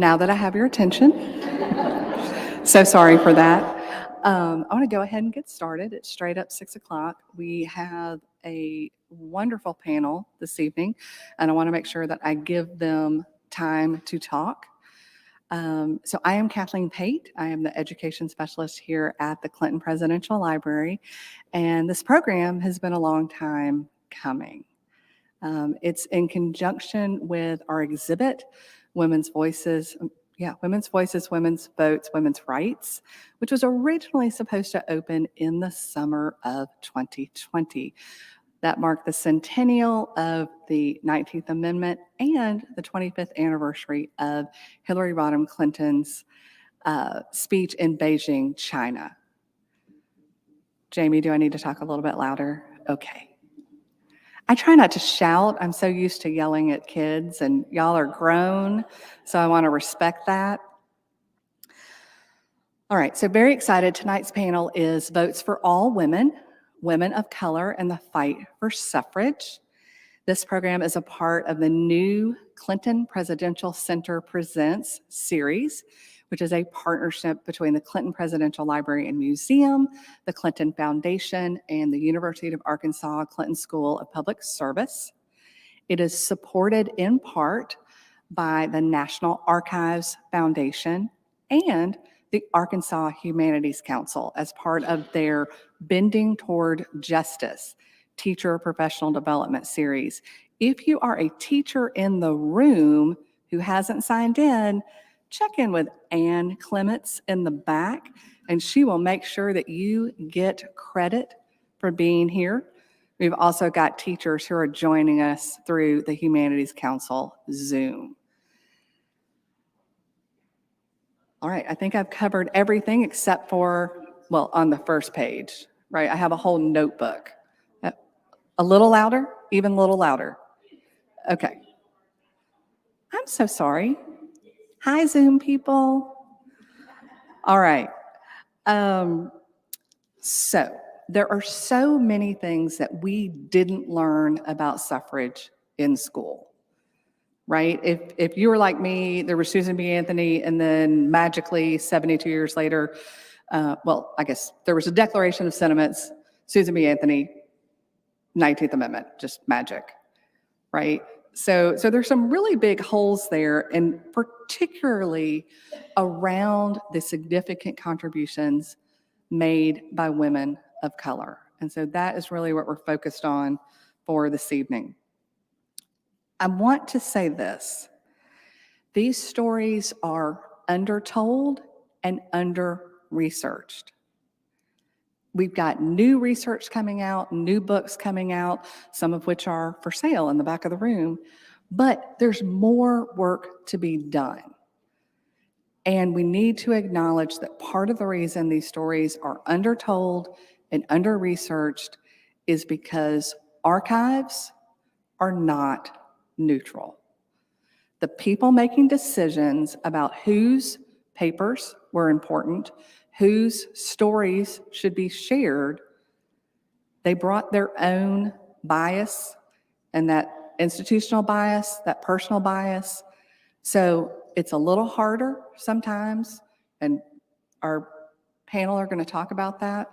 now that I have your attention. So sorry for that. I want to go ahead and get started. It's straight up 6 o'clock. We have a wonderful panel this evening, and I want to make sure that I give them time to talk. So I am Kathleen Cahill. I am the education specialist here at the Clinton Presidential Library, and this program has been a long time coming. It's in conjunction with our exhibit, Women's Voices, Women's Voices, Women's Votes, Women's Rights, which was originally supposed to open in the summer of 2020. That marked the centennial of the 19th Amendment and the 25th anniversary of Hillary Rodham Clinton's speech in Beijing, China. Jamie, do I need to talk a little bit louder? Okay. I try not to shout. I'm so used to yelling at kids, and y'all are grown, so I want to respect that. All right, so very excited. Tonight's panel is Votes for All Women, Women of Color, and the Fight for Suffrage. This program is a part of the new Clinton Presidential Center Presents series, which is a partnership between the Clinton Presidential Library and Museum, the Clinton Foundation, and the University of Arkansas Clinton School of Public Service. It is supported in part by the National Archives Foundation and the Arkansas Humanities Council as part of their Bending Toward Justice Teacher Professional Development Series. If you are a teacher in the room who hasn't signed in, check in with Ann Clements in the back, and she will make sure that you get credit for being here. We've also got teachers who are joining us through the Humanities Council Zoom. All right, I think I've covered everything except for, well, on the first page, right? I have a whole notebook. A little louder? Even a little louder. Okay. I'm so sorry. Hi, Zoom people. All right. So there are so many things that we didn't learn about suffrage in school, right? If you were like me, there was Susan B. Anthony, and then magically 72 years later, I guess there was a Declaration of Sentiments, Susan B. Anthony, 19th Amendment, just magic, right? So there's some really big holes there, and particularly around the significant contributions made by women of color. And so that is really what we're focused on for this evening. I want to say this. These stories are undertold and under-researched. We've got new research coming out, new books coming out, some of which are for sale in the back of the room, but there's more work to be done. And we need to acknowledge that part of the reason these stories are undertold and under-researched is because archives are not neutral. The people making decisions about whose papers were important, whose stories should be shared, they brought their own bias, and that institutional bias, that personal bias. So it's a little harder sometimes, and our panel are going to talk about that.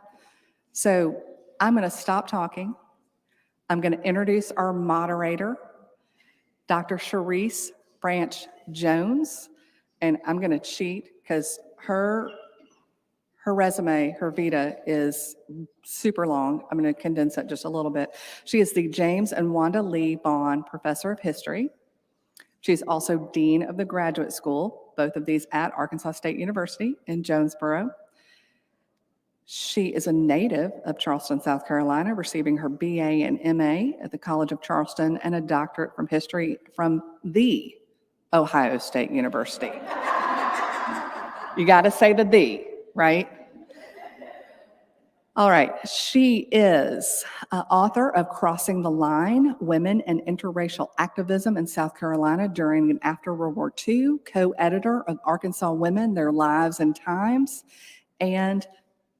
So I'm going to stop talking. I'm going to introduce our moderator, Dr. Cherisse Jones-Branch, and I'm going to cheat because her resume, her vita, is super long. I'm going to condense it just a little bit. She is the James and Wanda Lee Bond Professor of History. She's also Dean of the Graduate School, both of these at Arkansas State University in Jonesboro. She is a native of Charleston, South Carolina, receiving her BA and MA at the College of Charleston and a doctorate from history from the Ohio State University. You got to say the, right? All right, she is author of Crossing the Line, Women and Interracial Activism in South Carolina During and After World War II, co-editor of Arkansas Women, Their Lives and Times, and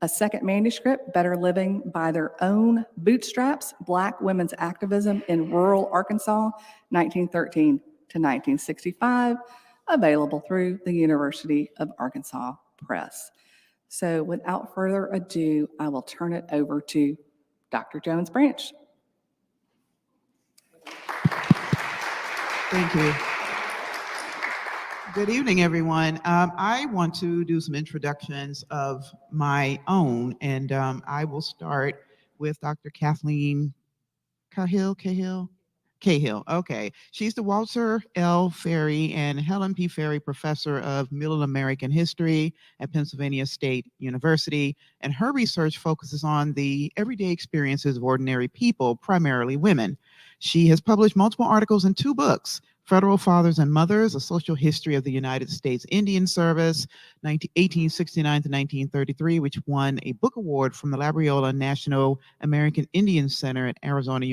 a second manuscript, Better Living by Their Own Bootstraps, Black Women's Activism in Rural Arkansas, 1913 to 1965, available through the University of Arkansas Press. So without further ado, I will turn it over to Dr. Jones-Branch. Thank you. Good evening, everyone. I want to do some introductions of my own, and I will start with Dr. Cathleen Cahill. Okay. She's the Walter L. Ferry and Helen P. Ferry Professor of Middle American History at Pennsylvania State University, and her research focuses on the everyday experiences of ordinary people, primarily women. She has published multiple articles in 2 books, Federal Fathers and Mothers, A Social History of the United States Indian Service, 1869 to 1933, which won a book award from the Labriola National American Indian Center at Arizona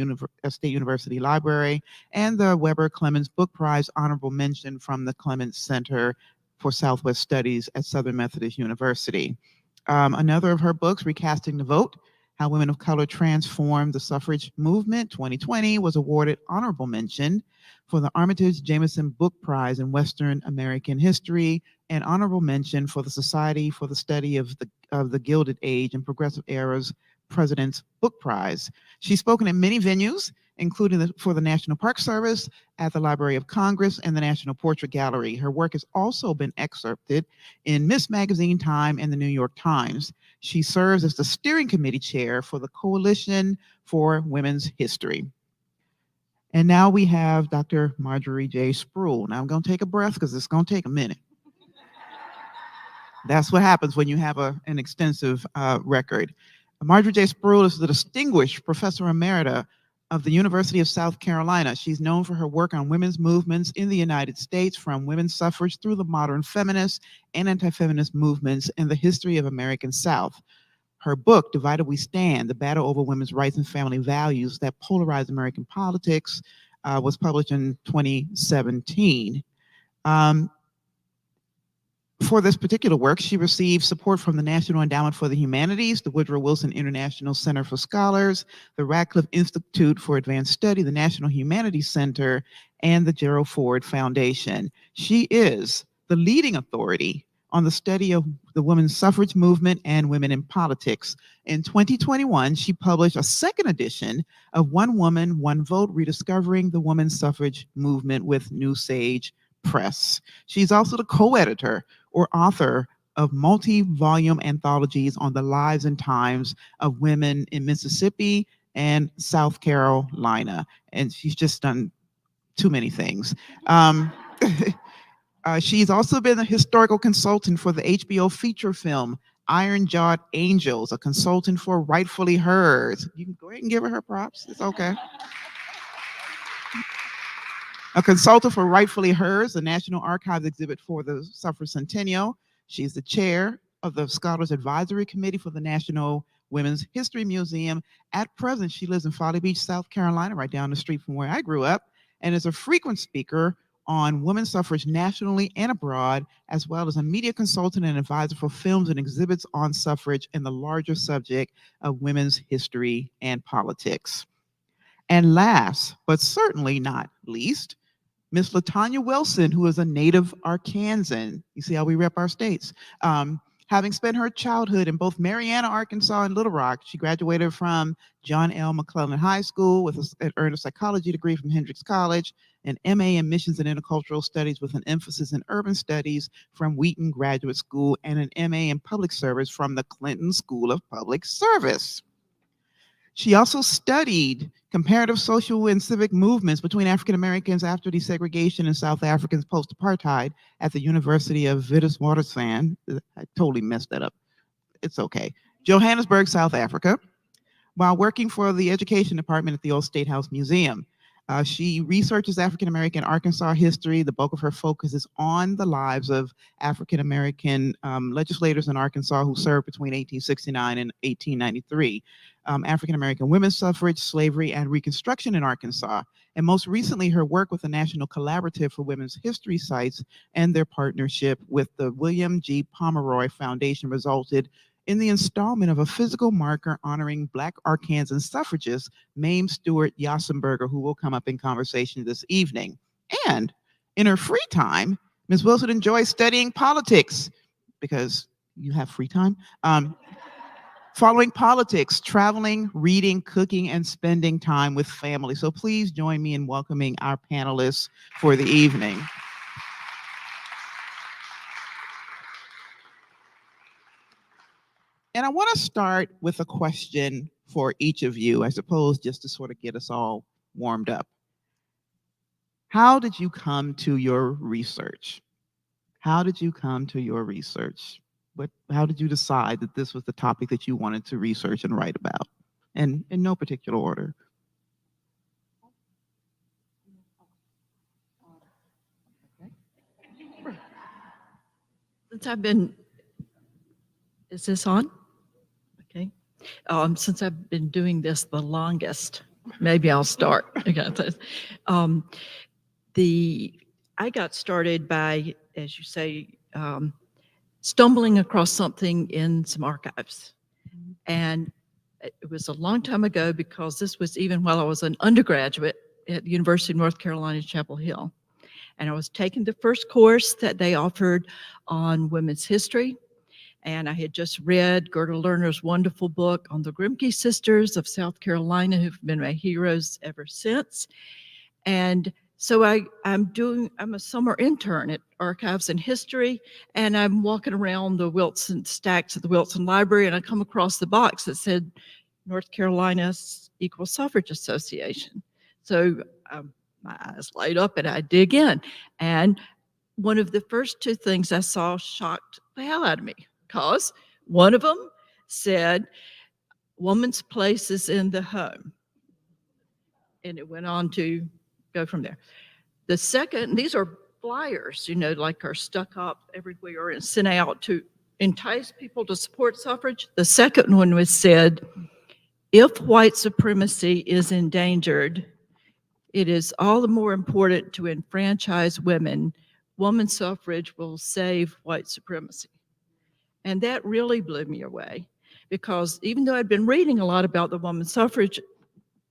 State University Library, and the Weber Clemens Book Prize honorable mention from the Clemens Center for Southwest Studies at Southern Methodist University. Another of her books, Recasting the Vote, How Women of Color Transformed the Suffrage Movement, 2020, was awarded honorable mention for the Armitage Jameson Book Prize in Western American History, and honorable mention for the Society for the Study of the Gilded Age and Progressive Era's President's Book Prize. She's spoken at many venues, including for the National Park Service, at the Library of Congress, and the National Portrait Gallery. Her work has also been excerpted in Miss Magazine, Time, and the New York Times. She serves as the steering committee chair for the Coalition for Women's History. And now we have Dr. Marjorie J Spruill. Now I'm going to take a breath because it's going to take a minute. That's what happens when you have an extensive record. Marjorie J Spruill is the Distinguished Professor Emerita of the University of South Carolina. She's known for her work on women's movements in the United States, from women's suffrage through the modern feminist and anti-feminist movements in the history of American South. Her book, Divided We Stand, The Battle Over Women's Rights and Family Values That Polarized American Politics, was published in 2017. For this particular work, she received support from the National Endowment for the Humanities, the Woodrow Wilson International Center for Scholars, the Radcliffe Institute for Advanced Study, the National Humanities Center, and the Gerald Ford Foundation. She is the leading authority on the study of the women's suffrage movement and women in politics. In 2021, she published a second edition of One Woman, One Vote, Rediscovering the Women's Suffrage Movement with New Sage Press. She's also the co-editor or author of multi-volume anthologies on the lives and times of women in Mississippi and South Carolina. And she's just done too many things. She's also been a historical consultant for the HBO feature film Iron Jawed Angels, a consultant for Rightfully Hers. You can go ahead and give her props. It's okay. A consultant for Rightfully Hers, the National Archives exhibit for the Suffrage Centennial. She's the chair of the Scholars Advisory Committee for the National Women's History Museum. At present, she lives in Folly Beach, South Carolina, right down the street from where I grew up, and is a frequent speaker on women's suffrage nationally and abroad, as well as a media consultant and advisor for films and exhibits on suffrage and the larger subject of women's history and politics. And last, but certainly not least, Miss Latonya Wilson, who is a native Arkansan. You see how we rep our states. Having spent her childhood in both Marianna, Arkansas, and Little Rock, she graduated from John L. McClellan High School with and earned a psychology degree from Hendrix College, an MA in Missions and Intercultural Studies with an emphasis in urban studies from Wheaton Graduate School, and an MA in Public Service from the Clinton School of Public Service. She also studied comparative social and civic movements between African Americans after desegregation and South Africans post-apartheid at the University of Witwatersrand. I totally messed that up. It's okay. Johannesburg, South Africa, while working for the Education Department at the Old State House Museum. She researches African American Arkansas history. The bulk of her focus is on the lives of African American legislators in Arkansas who served between 1869 and 1893. African American women's suffrage, slavery, and Reconstruction in Arkansas. And most recently, her work with the National Collaborative for Women's History Sites and their partnership with the William G. Pomeroy Foundation resulted in the installment of a physical marker honoring Black Arkansan suffragist Mame Stewart Yassenberger, who will come up in conversation this evening. And in her free time, Ms. Wilson enjoys studying politics because you have free time. Following politics, traveling, reading, cooking, and spending time with family. So please join me in welcoming our panelists for the evening. And I want to start with a question for each of you, I suppose, just to sort of get us all warmed up. How did you come to your research? How did you come to your research? How did you decide that this was the topic that you wanted to research and write about? And in no particular order. Since I've been, is this on? Okay. Since I've been doing this the longest, maybe I'll start. I got started by, as you say, stumbling across something in some archives. And it was a long time ago because this was even while I was an undergraduate at the University of North Carolina, Chapel Hill. And I was taking the first course that they offered on women's history. And I had just read Gerda Lerner's wonderful book on the Grimke sisters of South Carolina, who've been my heroes ever since. And so I'm a summer intern at Archives and History, and I'm walking around the Wilson stacks at the Wilson Library, and I come across the box that said North Carolina Equal Suffrage Association. So my eyes light up and I dig in. And one of the first two things I saw shocked the hell out of me, because one of them said, woman's place is in the home. And it went on to go from there. The second, these are flyers, like are stuck up everywhere and sent out to entice people to support suffrage. The second one was said, if white supremacy is endangered, it is all the more important to enfranchise women. Woman suffrage will save white supremacy. And that really blew me away, because even though I'd been reading a lot about the woman suffrage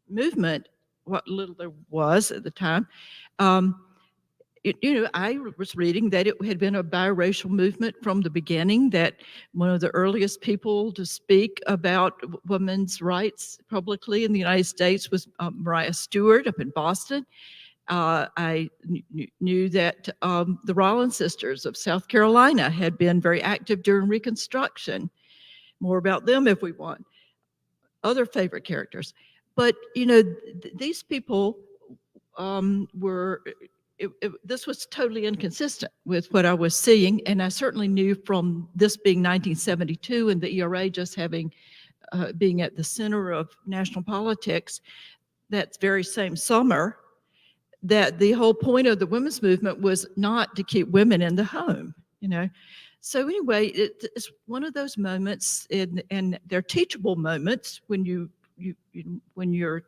movement, what little there was at the time, I was reading that it had been a biracial movement from the beginning, that one of the earliest people to speak about women's rights publicly in the United States was Mariah Stewart up in Boston. I knew that the Rollins sisters of South Carolina had been very active during Reconstruction. More about them if we want. Other favorite characters. But, these people this was totally inconsistent with what I was seeing. And I certainly knew from this being 1972 and the ERA just being at the center of national politics that very same summer, that the whole point of the women's movement was not to keep women in the home, So anyway, it's one of those moments, and they're teachable moments when you're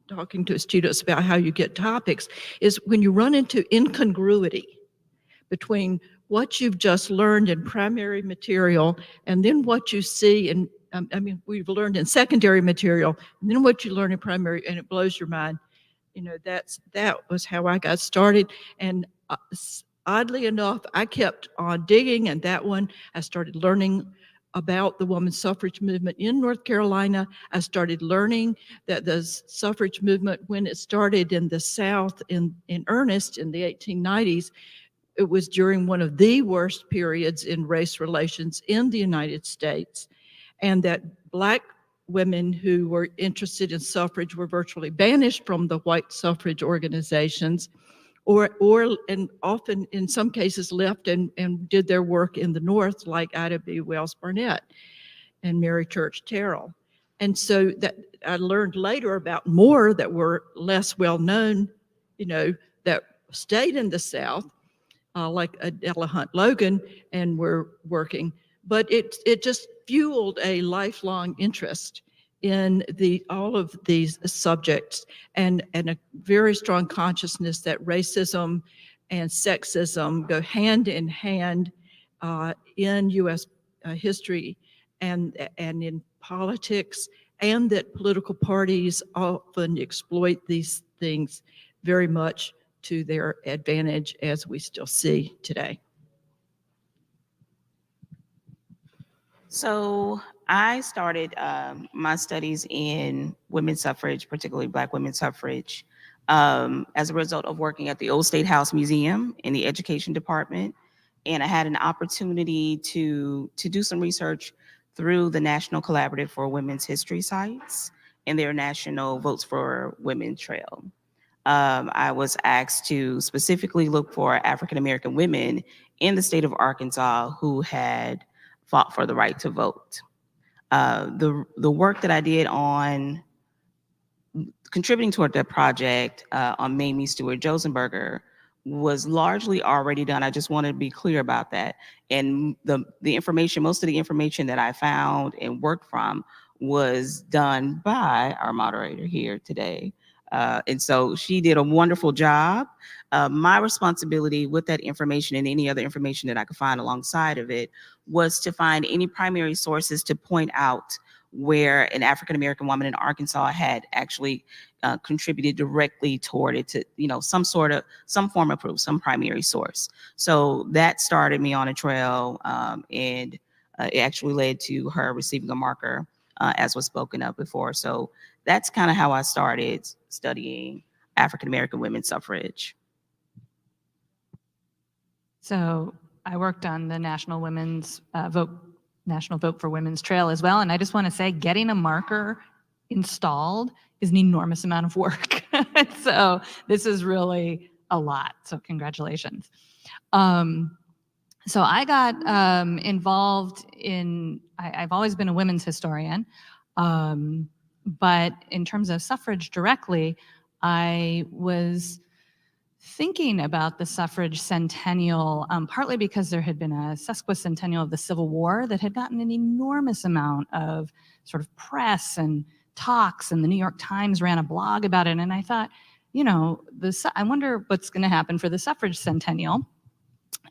talking to students about how you get topics, is when you run into incongruity between what you've just learned in primary material and then what you see in, we've learned in secondary material, and then what you learn in primary, and it blows your mind. That was how I got started. And oddly enough, I kept on digging, and that one, I started learning about the women's suffrage movement in North Carolina. I started learning that the suffrage movement, when it started in the South in earnest in the 1890s, it was during one of the worst periods in race relations in the United States, and that Black women who were interested in suffrage were virtually banished from the white suffrage organizations, and often in some cases left and did their work in the North, like Ida B. Wells Barnett and Mary Church Terrell. And so that I learned later about more that were less well known, that stayed in the South, like Adela Hunt Logan, and were working. But it just fueled a lifelong interest in all of these subjects, and a very strong consciousness that racism and sexism go hand in hand in U.S. History and in politics, and that political parties often exploit these things very much to their advantage, as we still see today. So I started my studies in women's suffrage, particularly Black women's suffrage, as a result of working at the Old State House Museum in the education department. And I had an opportunity to do some research through the National Collaborative for Women's History Sites and their National Votes for Women Trail. I was asked to specifically look for African American women in the state of Arkansas who had fought for the right to vote. The work that I did on contributing toward that project on Mamie Stewart Josenberger was largely already done. I just wanted to be clear about that. And the information, most of the information that I found and worked from was done by our moderator here today. And so she did a wonderful job. My responsibility with that information and any other information that I could find alongside of it was to find any primary sources to point out where an African-American woman in Arkansas had actually contributed directly toward it, to, you know, some form of proof, some primary source. So that started me on a trail, and it actually led to her receiving a marker, as was spoken of before. So that's kind of how I started studying African-American women's suffrage. So I worked on the National Vote for Women's Trail as well. And I just want to say, getting a marker installed is an enormous amount of work. So this is really a lot. So congratulations. So I got involved in, I've always been a women's historian, but in terms of suffrage directly, I was thinking about the suffrage centennial, partly because there had been a sesquicentennial of the Civil War that had gotten an enormous amount of sort of press and talks, and the New York Times ran a blog about it. And I thought, you know, I wonder what's going to happen for the suffrage centennial.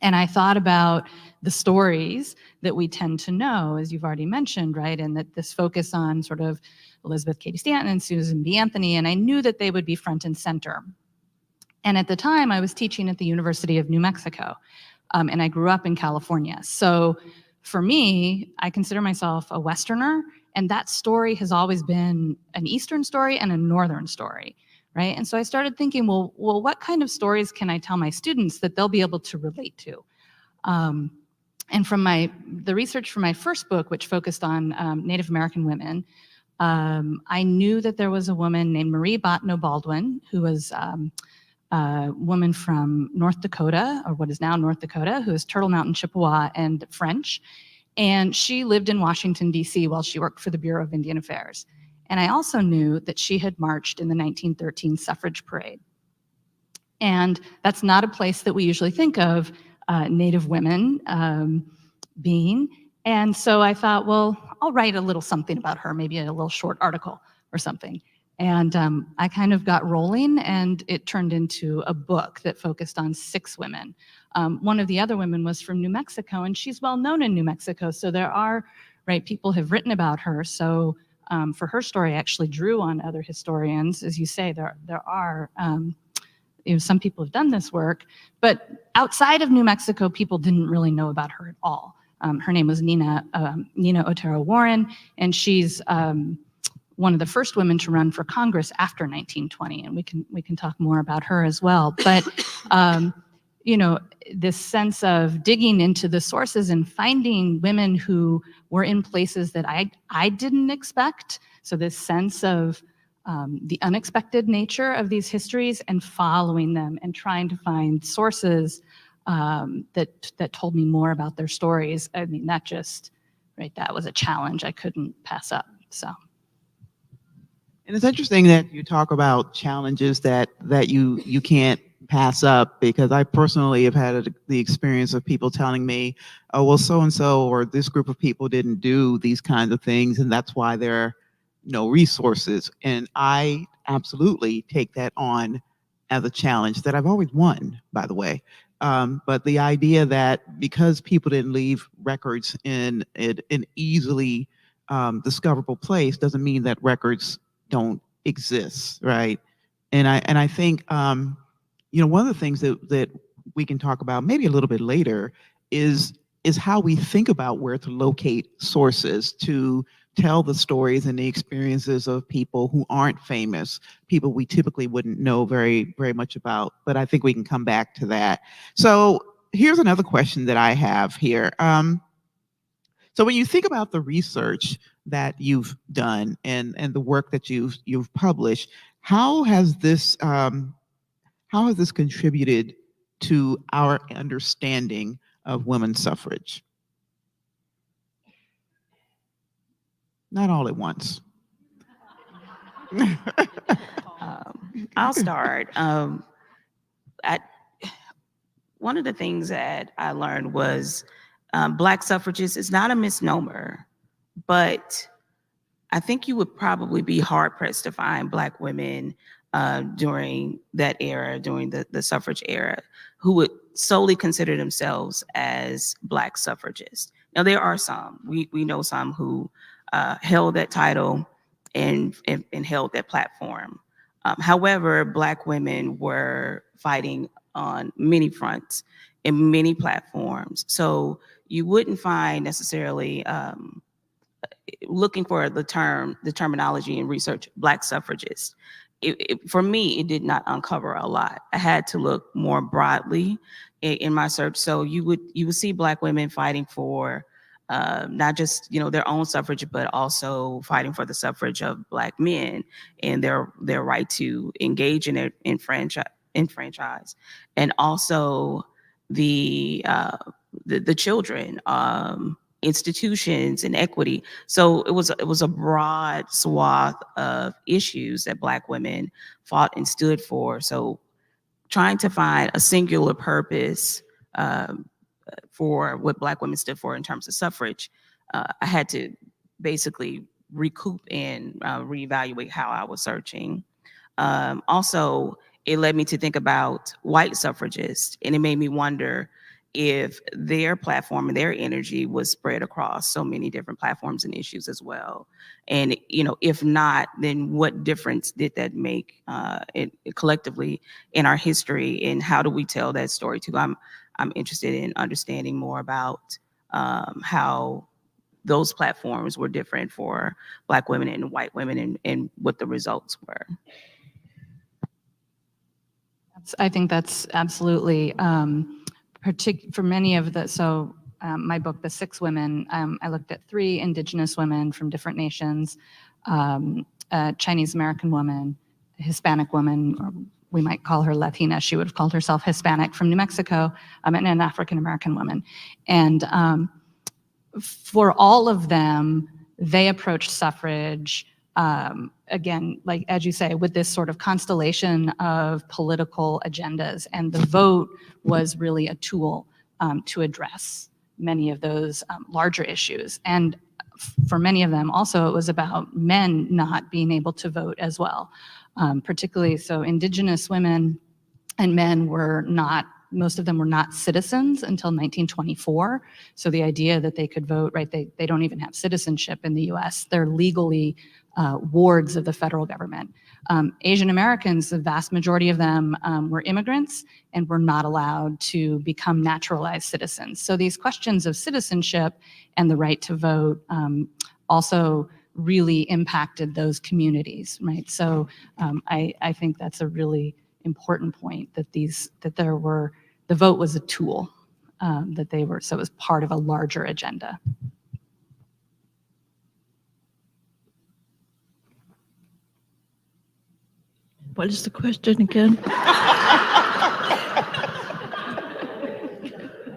And I thought about the stories that we tend to know, as you've already mentioned, right? And that this focus on sort of Elizabeth Cady Stanton and Susan B. Anthony, and I knew that they would be front and center. And at the time, I was teaching at the University of New Mexico, and I grew up in California. So for me, I consider myself a Westerner, and that story has always been an Eastern story and a Northern story, right? And so I started thinking, well, what kind of stories can I tell my students that they'll be able to relate to? And from the research for my first book, which focused on Native American women, I knew that there was a woman named Marie Bottineau Baldwin, who was a woman from North Dakota, or what is now North Dakota, who is Turtle Mountain Chippewa and French. And she lived in Washington, D.C. while she worked for the Bureau of Indian Affairs. And I also knew that she had marched in the 1913 suffrage parade. And that's not a place that we usually think of Native women being. And so I thought, well, I'll write a little something about her, maybe a little short article or something. And I kind of got rolling, and it turned into a book that focused on 6 women. One of the other women was from New Mexico, and she's well known in New Mexico. So there are, right, people have written about her. So for her story, I actually drew on other historians. As you say, there are, you know, some people have done this work, but outside of New Mexico, people didn't really know about her at all. Her name was Nina Otero Warren, and she's one of the first women to run for Congress after 1920, and we can talk more about her as well. But you know, this sense of digging into the sources and finding women who were in places that I didn't expect. So this sense of the unexpected nature of these histories, and following them and trying to find sources that told me more about their stories. I mean, that was a challenge I couldn't pass up. So. And it's interesting that you talk about challenges that you can't pass up, because I personally have had the experience of people telling me, oh, well, so-and-so or this group of people didn't do these kinds of things, and that's why there are no resources. And I absolutely take that on as a challenge that I've always won, by the way. But the idea that because people didn't leave records in an easily discoverable place doesn't mean that records don't exist, right? And I think one of the things that we can talk about maybe a little bit later is how we think about where to locate sources to tell the stories and the experiences of people who aren't famous, people we typically wouldn't know very, very much about. But I think we can come back to that. So here's another question that I have here. So when you think about the research that you've done and the work that you've published, how has this contributed to our understanding of women's suffrage? Not all at once. I'll start. One of the things that I learned was Black suffragists is not a misnomer, but I think you would probably be hard pressed to find Black women during that era, during the suffrage era, who would solely consider themselves as Black suffragists. Now, there are some. We know some who held that title and held that platform. However, Black women were fighting on many fronts and many platforms. So you wouldn't find necessarily looking for the terminology in research, Black suffragists. For me, it did not uncover a lot. I had to look more broadly in my search. So you would see Black women fighting for not just their own suffrage, but also fighting for the suffrage of Black men and their right to engage in franchise, and also the children, institutions, and equity. So it was a broad swath of issues that Black women fought and stood for. So trying to find a singular purpose for what Black women stood for in terms of suffrage, I had to basically recoup and reevaluate how I was searching. Also, it led me to think about white suffragists, and it made me wonder if their platform and their energy was spread across so many different platforms and issues as well. And if not, then what difference did that make collectively in our history, and how do we tell that story too? I'm interested in understanding more about how those platforms were different for Black women and white women, and what the results were. I think that's absolutely, for many of the, my book, The Six Women, I looked at 3 Indigenous women from different nations, a Chinese American woman, a Hispanic woman, or we might call her Latina. She would have called herself Hispanic, from New Mexico, and an African American woman. And for all of them, they approached suffrage, again, like as you say, with this sort of constellation of political agendas. And the vote was really a tool to address many of those larger issues. And for many of them also, it was about men not being able to vote as well. Particularly, so Indigenous women and men were not, most of them were not citizens until 1924. So the idea that they could vote, right, they don't even have citizenship in the US. They're legally wards of the federal government. Asian Americans, the vast majority of them were immigrants and were not allowed to become naturalized citizens. So these questions of citizenship and the right to vote also really impacted those communities, right? So I think that's a really important point, that the vote was a tool, so it was part of a larger agenda. What is the question again?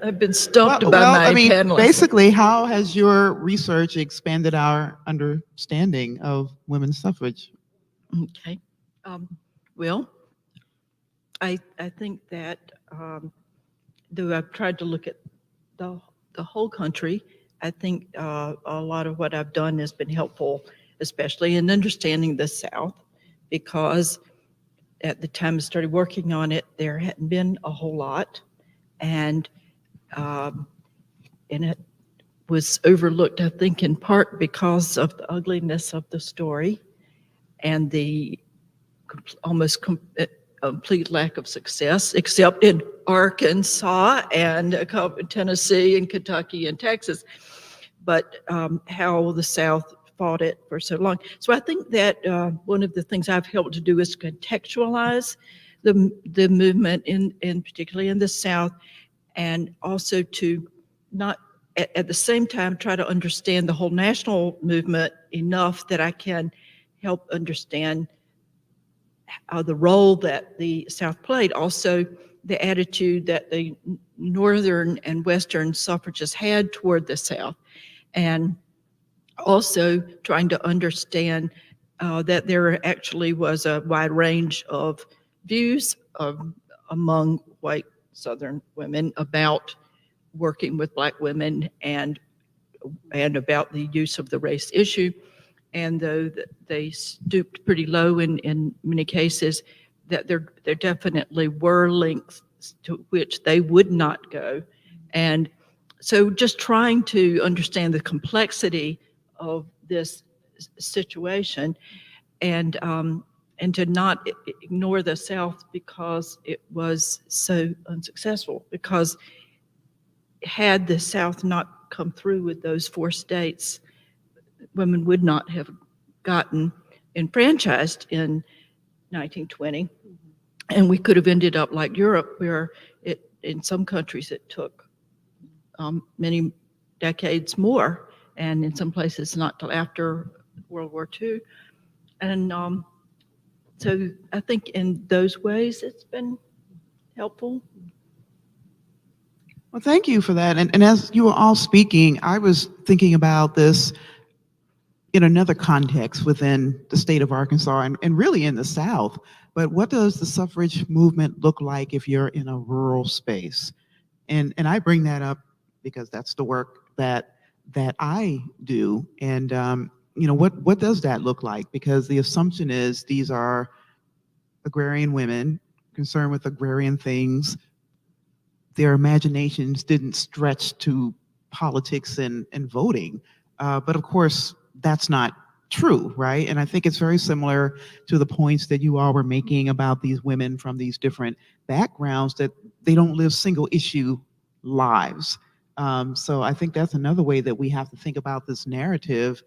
I've been stumped by my panelists. Basically, how has your research expanded our understanding of women's suffrage? Okay. Well, I think that though I've tried to look at the whole country, I think a lot of what I've done has been helpful, especially in understanding the South, because at the time I started working on it, there hadn't been a whole lot, and it was overlooked, I think, in part because of the ugliness of the story and the almost complete lack of success, except in Arkansas and Tennessee and Kentucky and Texas. But how the South fought it for so long. So I think that one of the things I've helped to do is contextualize the movement in particularly in the South, and also to not at the same time try to understand the whole national movement enough that I can help understand the role that the South played. Also, the attitude that the Northern and Western suffragists had toward the South, and also trying to understand that there actually was a wide range of views among white Southern women about working with Black women and about the use of the race issue. And though they stooped pretty low in many cases, that there definitely were links to which they would not go. And so just trying to understand the complexity of this situation, and to not ignore the South because it was so unsuccessful. Because had the South not come through with those 4 states, women would not have gotten enfranchised in 1920. And we could have ended up like Europe, where in some countries it took many decades more, and in some places not till after World War II. And so I think in those ways it's been helpful. Well, thank you for that. And as you were all speaking, I was thinking about this in another context within the state of Arkansas and really in the South. But what does the suffrage movement look like if you're in a rural space? And I bring that up because that's the work that I do. And what does that look like? Because the assumption is these are agrarian women concerned with agrarian things. Their imaginations didn't stretch to politics and voting. But of course, that's not true, right? And I think it's very similar to the points that you all were making about these women from these different backgrounds, that they don't live single issue lives. So I think that's another way that we have to think about this narrative,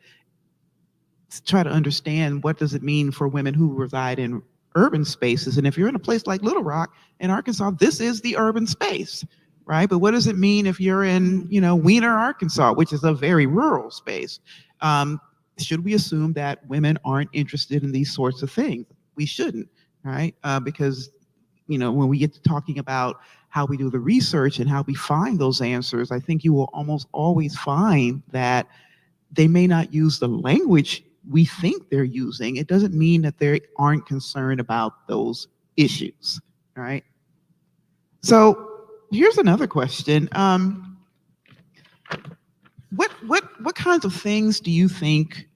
to try to understand what does it mean for women who reside in urban spaces. And if you're in a place like Little Rock in Arkansas, this is the urban space, right? But what does it mean if you're in, Weiner, Arkansas, which is a very rural space? Should we assume that women aren't interested in these sorts of things? We shouldn't, right? Because, when we get to talking about how we do the research and how we find those answers, I think you will almost always find that they may not use the language we think they're using. It doesn't mean that they aren't concerned about those issues, right? So here's another question. What kinds of things do you think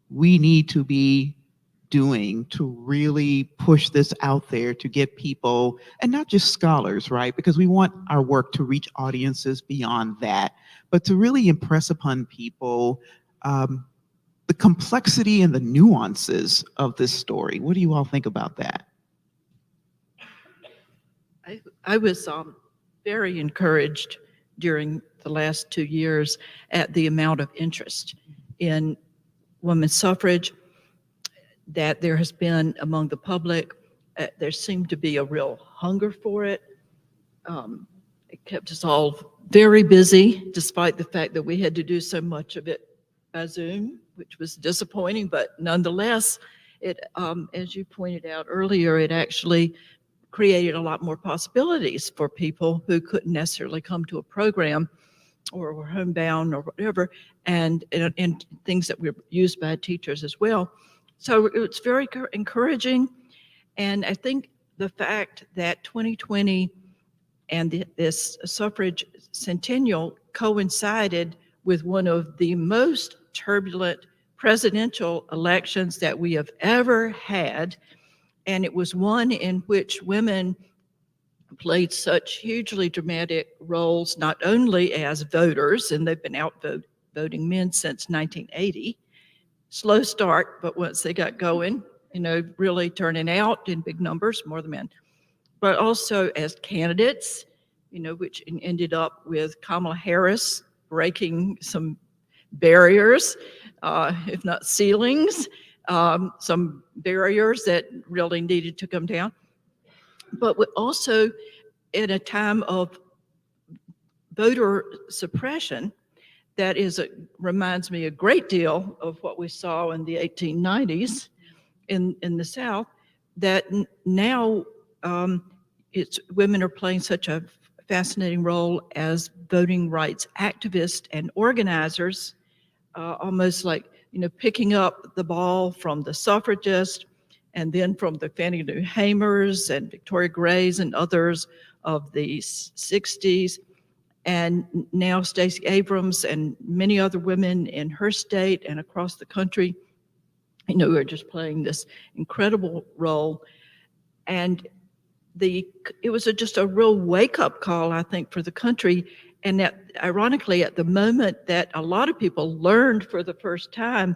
we need to be doing to really push this out there to get people, and not just scholars, right? Because we want our work to reach audiences beyond that, but to really impress upon people the complexity and the nuances of this story. What do you all think about that? I was very encouraged during the last 2 years at the amount of interest in women's suffrage that there has been among the public. There seemed to be a real hunger for it. It kept us all very busy, despite the fact that we had to do so much of it by Zoom, which was disappointing, but nonetheless, it, as you pointed out earlier, it actually created a lot more possibilities for people who couldn't necessarily come to a program or were homebound or whatever, and things that were used by teachers as well. So it's very encouraging. And I think the fact that 2020 and this suffrage centennial coincided with one of the most turbulent presidential elections that we have ever had. And it was one in which women played such hugely dramatic roles, not only as voters, and they've been out voting men since 1980. Slow start, but once they got going, really turning out in big numbers, more than men, but also as candidates, which ended up with Kamala Harris breaking some barriers, if not ceilings, some barriers that really needed to come down. But also in a time of voter suppression, that reminds me a great deal of what we saw in the 1890s in the South, that now women are playing such a fascinating role as voting rights activists and organizers, almost like, picking up the ball from the suffragists and then from the Fannie Lou Hamers and Victoria Grays and others of the 60s. And now Stacey Abrams and many other women in her state and across the country, who are just playing this incredible role. And it was just a real wake-up call, I think, for the country. And that, ironically, at the moment that a lot of people learned for the first time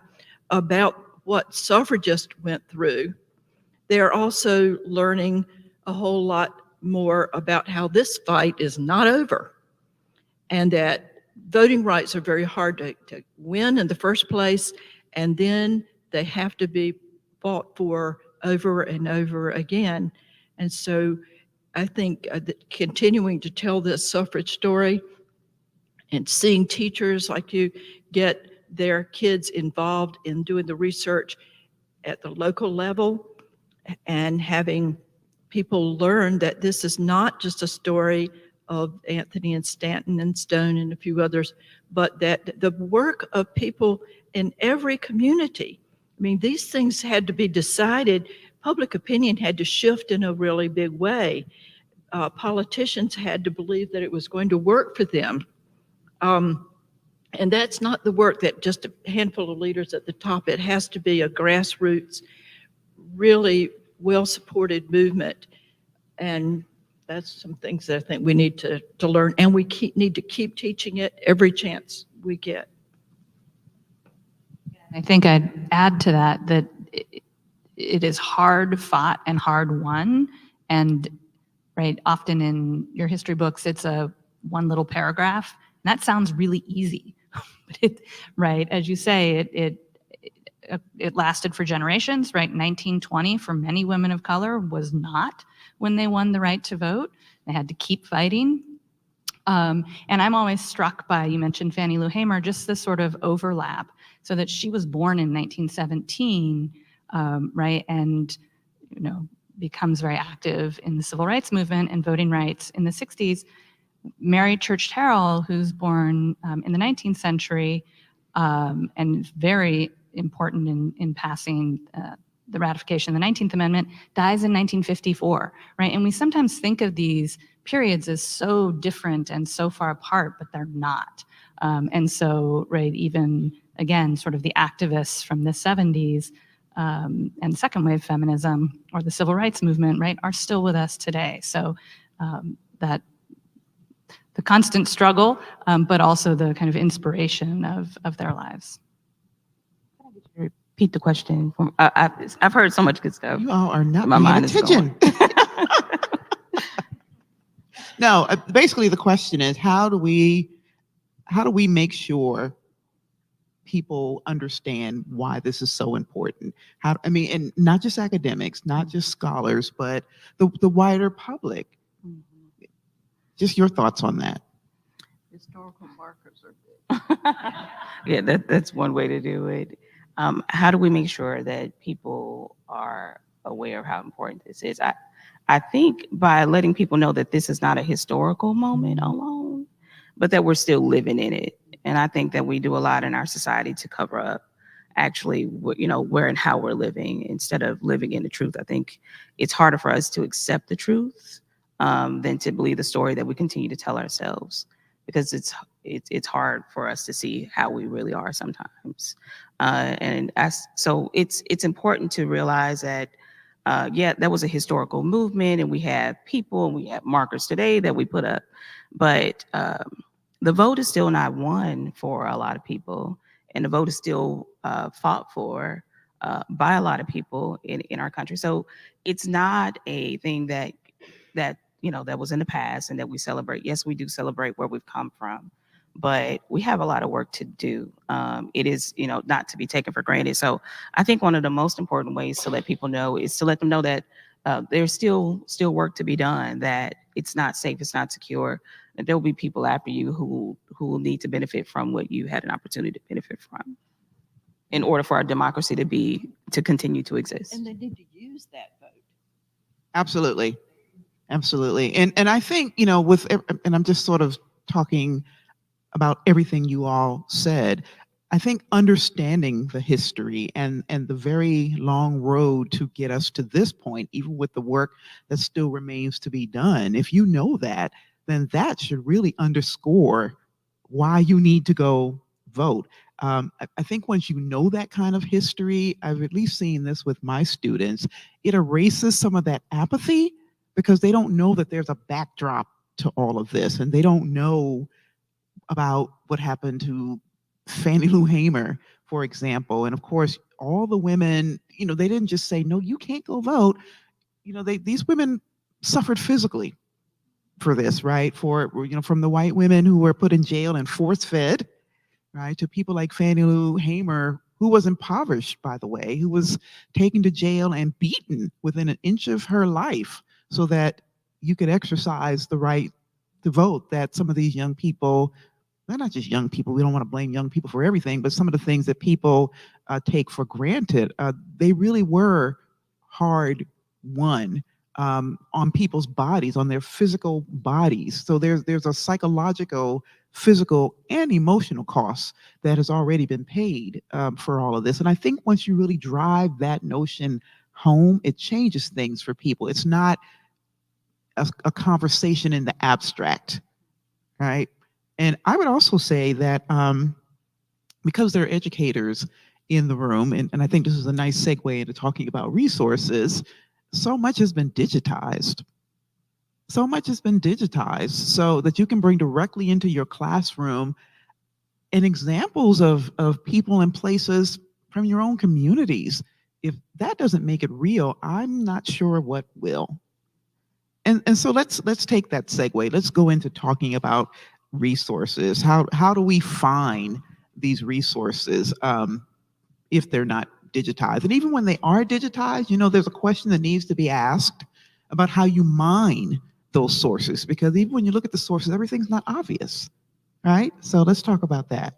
about what suffragists went through, they're also learning a whole lot more about how this fight is not over, and that voting rights are very hard to win in the first place, and then they have to be fought for over and over again. And so I think that continuing to tell this suffrage story and seeing teachers like you get their kids involved in doing the research at the local level, and having people learn that this is not just a story of Anthony and Stanton and Stone and a few others, but that the work of people in every community. I mean, these things had to be decided. Public opinion had to shift in a really big way. Politicians had to believe that it was going to work for them. And that's not the work that just a handful of leaders at the top. It has to be a grassroots, really well-supported movement. And that's some things that I think we need to learn, and we need to keep teaching it every chance we get. I think I'd add to that it is hard fought and hard won. And right, often in your history books, it's a one little paragraph. And that sounds really easy. But right, as you say, it lasted for generations, right? 1920 for many women of color was not when they won the right to vote. They had to keep fighting. And I'm always struck by, you mentioned Fannie Lou Hamer, just this sort of overlap, so that she was born in 1917, right? And, becomes very active in the civil rights movement and voting rights in the 60s. Mary Church Terrell, who's born in the 19th century and very important in passing the ratification of the 19th Amendment, dies in 1954, right? And we sometimes think of these periods as so different and so far apart, but they're not. And so, right, even again, sort of the activists from the 70s and second wave feminism or the civil rights movement, right, are still with us today. So that the constant struggle, but also the kind of inspiration of their lives. Repeat the question. I've heard so much good stuff. You all are not My paying mind is attention. No, basically the question is, how do we make sure people understand why this is so important? And not just academics, not just scholars, but the wider public. Just your thoughts on that. Historical markers are big. Yeah, that's one way to do it. How do we make sure that people are aware of how important this is? I think by letting people know that this is not a historical moment alone, but that we're still living in it. And I think that we do a lot in our society to cover up actually, where and how we're living instead of living in the truth. I think it's harder for us to accept the truth than to believe the story that we continue to tell ourselves, because it's hard for us to see how we really are sometimes. So it's important to realize that, that was a historical movement, and we have people and we have markers today that we put up, but the vote is still not won for a lot of people, and the vote is still fought for by a lot of people in our country. So it's not a thing that that was in the past and that we celebrate. Yes, we do celebrate where we've come from, but we have a lot of work to do. It is, not to be taken for granted. So I think one of the most important ways to let people know is to let them know that there's still work to be done, that it's not safe, it's not secure, that there will be people after you who will need to benefit from what you had an opportunity to benefit from in order for our democracy to continue to exist. And they need to use that vote. Absolutely. Absolutely. And I think, and I'm just sort of talking about everything you all said. I think understanding the history and the very long road to get us to this point, even with the work that still remains to be done, if you know that, then that should really underscore why you need to go vote. I think once you know that kind of history, I've at least seen this with my students, it erases some of that apathy because they don't know that there's a backdrop to all of this, and they don't know about what happened to Fannie Lou Hamer, for example. And of course, all the women, they didn't just say, no, you can't go vote. These women suffered physically for this, right? From the white women who were put in jail and force-fed, right, to people like Fannie Lou Hamer, who was impoverished, by the way, who was taken to jail and beaten within an inch of her life so that you could exercise the right to vote that some of these young people, they're not just young people, we don't want to blame young people for everything, but some of the things that people take for granted, they really were hard won on people's bodies, on their physical bodies. So there's a psychological, physical, and emotional cost that has already been paid for all of this. And I think once you really drive that notion home, it changes things for people. It's not a conversation in the abstract, right? And I would also say that because there are educators in the room, and I think this is a nice segue into talking about resources, so much has been digitized. So much has been digitized so that you can bring directly into your classroom and examples of people and places from your own communities. If that doesn't make it real, I'm not sure what will. And so let's take that segue. Let's go into talking about resources. How do we find these resources if they're not digitized? And even when they are digitized, there's a question that needs to be asked about how you mine those sources, because even when you look at the sources, everything's not obvious, right? So let's talk about that.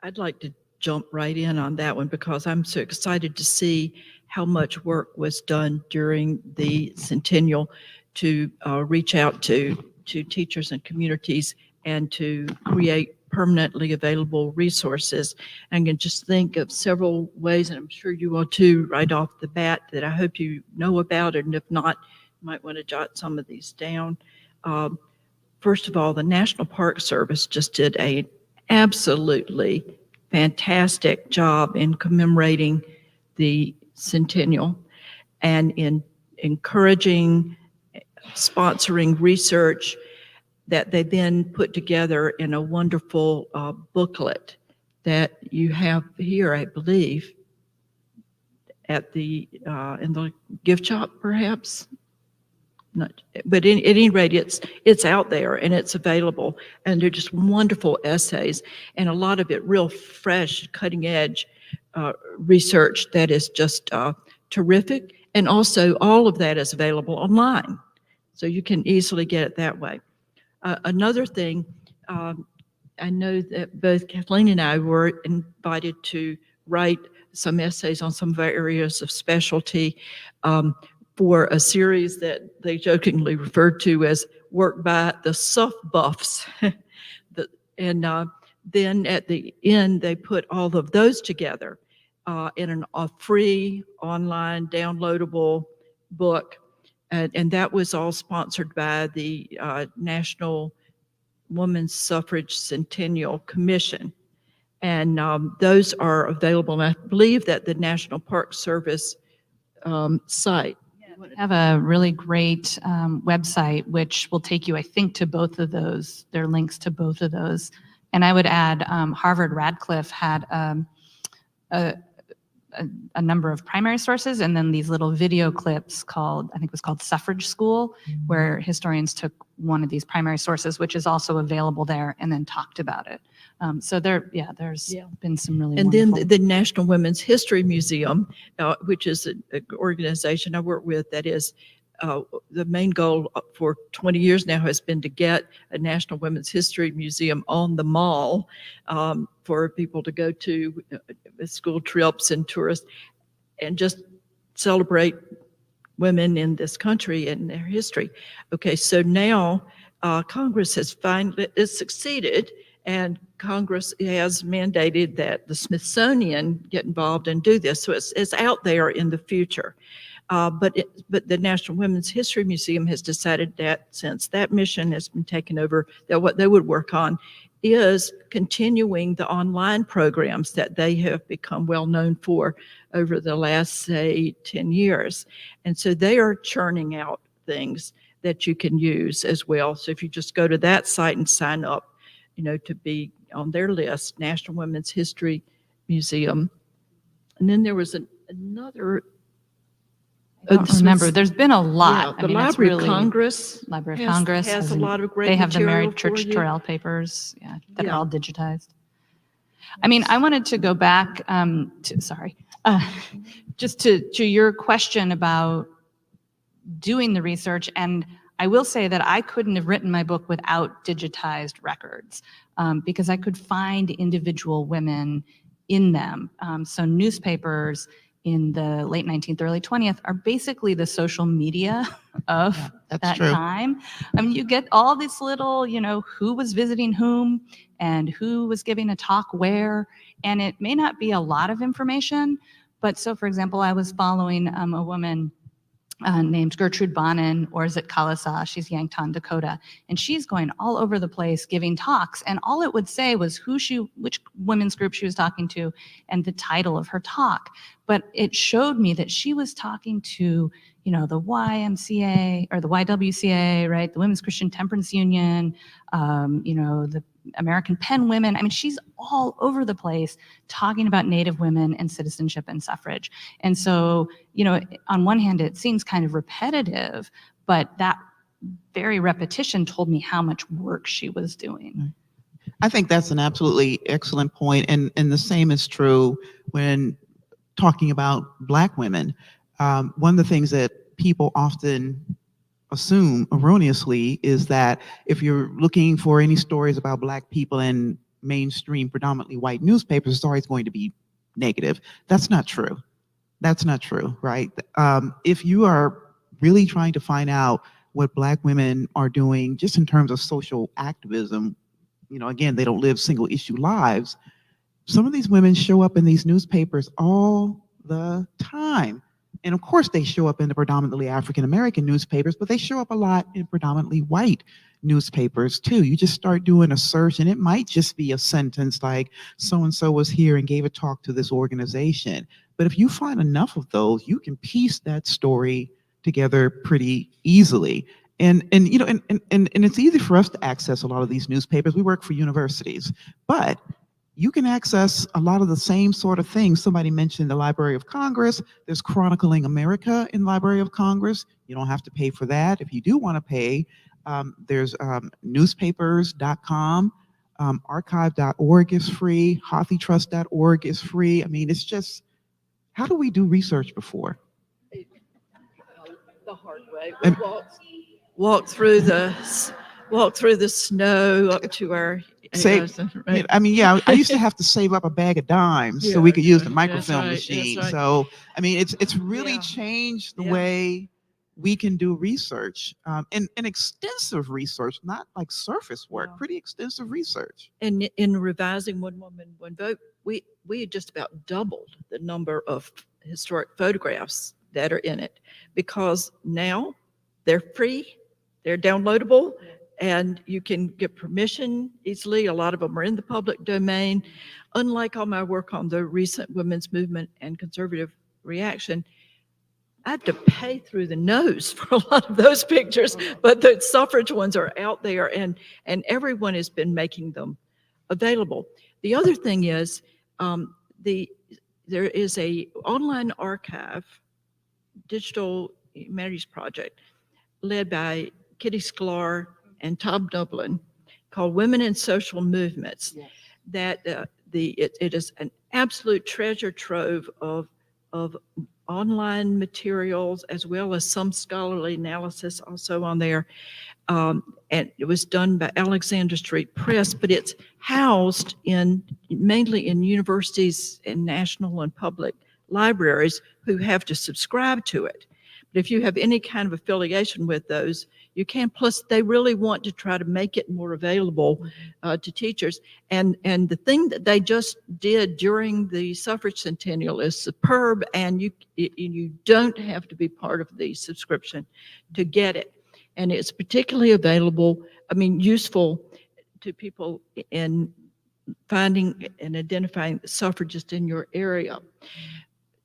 I'd like to jump right in on that one because I'm so excited to see how much work was done during the centennial to reach out to teachers and communities and to create permanently available resources. I can just think of several ways, and I'm sure you will too, right off the bat, that I hope you know about, and if not, you might want to jot some of these down. First of all, the National Park Service just did an absolutely fantastic job in commemorating the centennial and in encouraging, sponsoring research that they then put together in a wonderful booklet that you have here, I believe, at the in the gift shop, perhaps. Not, but at any rate, it's out there and it's available, and they're just wonderful essays, and a lot of it real fresh, cutting edge research that is just terrific. And also, all of that is available online, so you can easily get it that way. Another thing, I know that both Kathleen and I were invited to write some essays on some of our areas of specialty for a series that they jokingly referred to as work by the Suff Buffs. And then at the end, they put all of those together in a free online downloadable book. And that was all sponsored by the National Women's Suffrage Centennial Commission. And those are available. And I believe that the National Park Service site. We have a really great website, which will take you, I think, to both of those. There are links to both of those. And I would add Harvard Radcliffe had a a number of primary sources and then these little video clips called, I think it was called Suffrage School, where historians took one of these primary sources, which is also available there, and then talked about it. So there's been some really And wonderful. then the National Women's History Museum, which is an organization I work with that is the main goal for 20 years now has been to get a National Women's History Museum on the mall for people to go to school trips and tourists and just celebrate women in this country and their history. Okay, so now Congress has finally succeeded, and Congress has mandated that the Smithsonian get involved and do this. So it's out there in the future. But the National Women's History Museum has decided that since that mission has been taken over, that what they would work on is continuing the online programs that they have become well known for over the last, say, 10 years. And so they are churning out things that you can use as well. So if you just go to that site and sign up, to be on their list, National Women's History Museum. And then there was another. I don't remember. There's been a lot. Yeah, the Library of Congress. Library of Congress has a lot of great They have the material Mary Church for you. Terrell papers, that are Yeah. all digitized. I mean, I wanted to go back just to your question about doing the research. And I will say that I couldn't have written my book without digitized records because I could find individual women in them. So newspapers in the late 19th, early 20th are basically the social media of that true. time. I mean, you get all this little, who was visiting whom and who was giving a talk where, and it may not be a lot of information, but so for example, I was following a woman named Gertrude Bonnen, or is it Kalasa? She's Yankton, Dakota. And she's going all over the place giving talks. And all it would say was which women's group she was talking to and the title of her talk. But it showed me that she was talking to, the YMCA or the YWCA, right? The Women's Christian Temperance Union, the American Pen Women. I mean, she's all over the place talking about Native women and citizenship and suffrage. And so, on one hand, it seems kind of repetitive, but that very repetition told me how much work she was doing. I think that's an absolutely excellent point. And the same is true when talking about Black women. One of the things that people often assume erroneously is that if you're looking for any stories about Black people in mainstream, predominantly white newspapers, it's always going to be negative. That's not true. That's not true, right? If you are really trying to find out what Black women are doing just in terms of social activism, again, they don't live single issue lives. Some of these women show up in these newspapers all the time. And of course, they show up in the predominantly African-American newspapers, but they show up a lot in predominantly white newspapers too. You just start doing a search and it might just be a sentence like, so-and-so was here and gave a talk to this organization. But if you find enough of those, you can piece that story together pretty easily. And it's easy for us to access a lot of these newspapers. We work for universities, but you can access a lot of the same sort of things. Somebody mentioned the Library of Congress. There's Chronicling America in Library of Congress. You don't have to pay for that. If you do want to pay, there's newspapers.com, archive.org is free, hothytrust.org is free. I mean, it's just, how do we do research before? The hard way. We walk through the snow up to our. Right. I mean, I used to have to save up a bag of dimes so we could use the microfilm machine. Right. So, I mean, it's really changed the way we can do research, and extensive research, not like surface work, pretty extensive research. And in revising One Woman, One Vote, we had just about doubled the number of historic photographs that are in it because now they're free, they're downloadable. And you can get permission easily. A lot of them are in the public domain. Unlike all my work on the recent women's movement and conservative reaction, I had to pay through the nose for a lot of those pictures, but the suffrage ones are out there and everyone has been making them available. The other thing is there is a online archive, digital humanities project led by Kitty Sklar and Tom Dublin called Women in Social Movements. Yes. That it is an absolute treasure trove of online materials as well as some scholarly analysis also on there. And it was done by Alexander Street Press, but it's housed mainly in universities and national and public libraries who have to subscribe to it. But if you have any kind of affiliation with those, you can. Plus, they really want to try to make it more available to teachers. And the thing that they just did during the Suffrage Centennial is superb, and you don't have to be part of the subscription to get it. And it's particularly useful to people in finding and identifying suffragists in your area.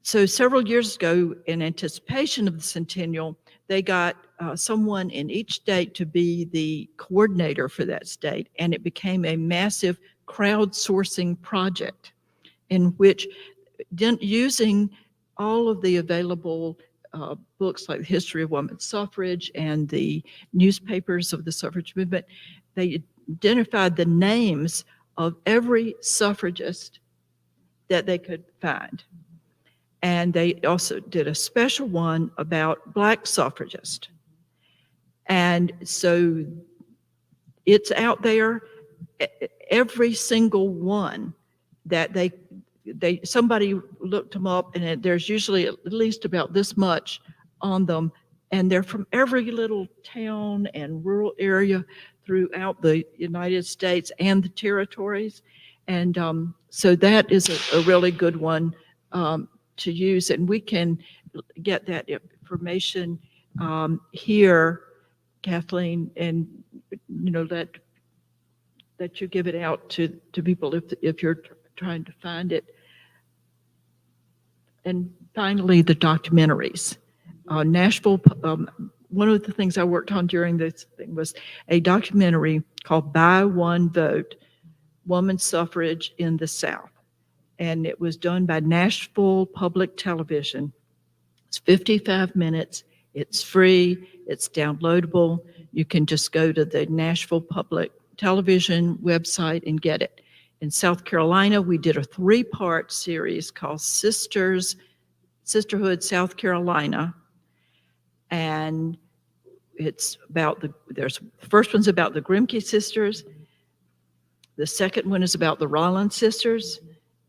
So several years ago, in anticipation of the centennial, they got someone in each state to be the coordinator for that state, and it became a massive crowdsourcing project in which, using all of the available books like the History of Women's Suffrage and the newspapers of the suffrage movement, they identified the names of every suffragist that they could find. And they also did a special one about Black suffragists. And so it's out there, every single one that somebody looked them up, and there's usually at least about this much on them, and they're from every little town and rural area throughout the United States and the territories. And so that is a really good one to use, and we can get that information here, Kathleen, and that you give it out to people if you're trying to find it. And finally, the documentaries. Nashville, one of the things I worked on during this thing was a documentary called By One Vote, Woman Suffrage in the South. And it was done by Nashville Public Television. It's 55 minutes. It's free. It's downloadable. You can just go to the Nashville Public Television website and get it. In South Carolina, we did a 3-part series called Sisterhood South Carolina. And it's about the first one's about the Grimke sisters. The second one is about the Rollins sisters.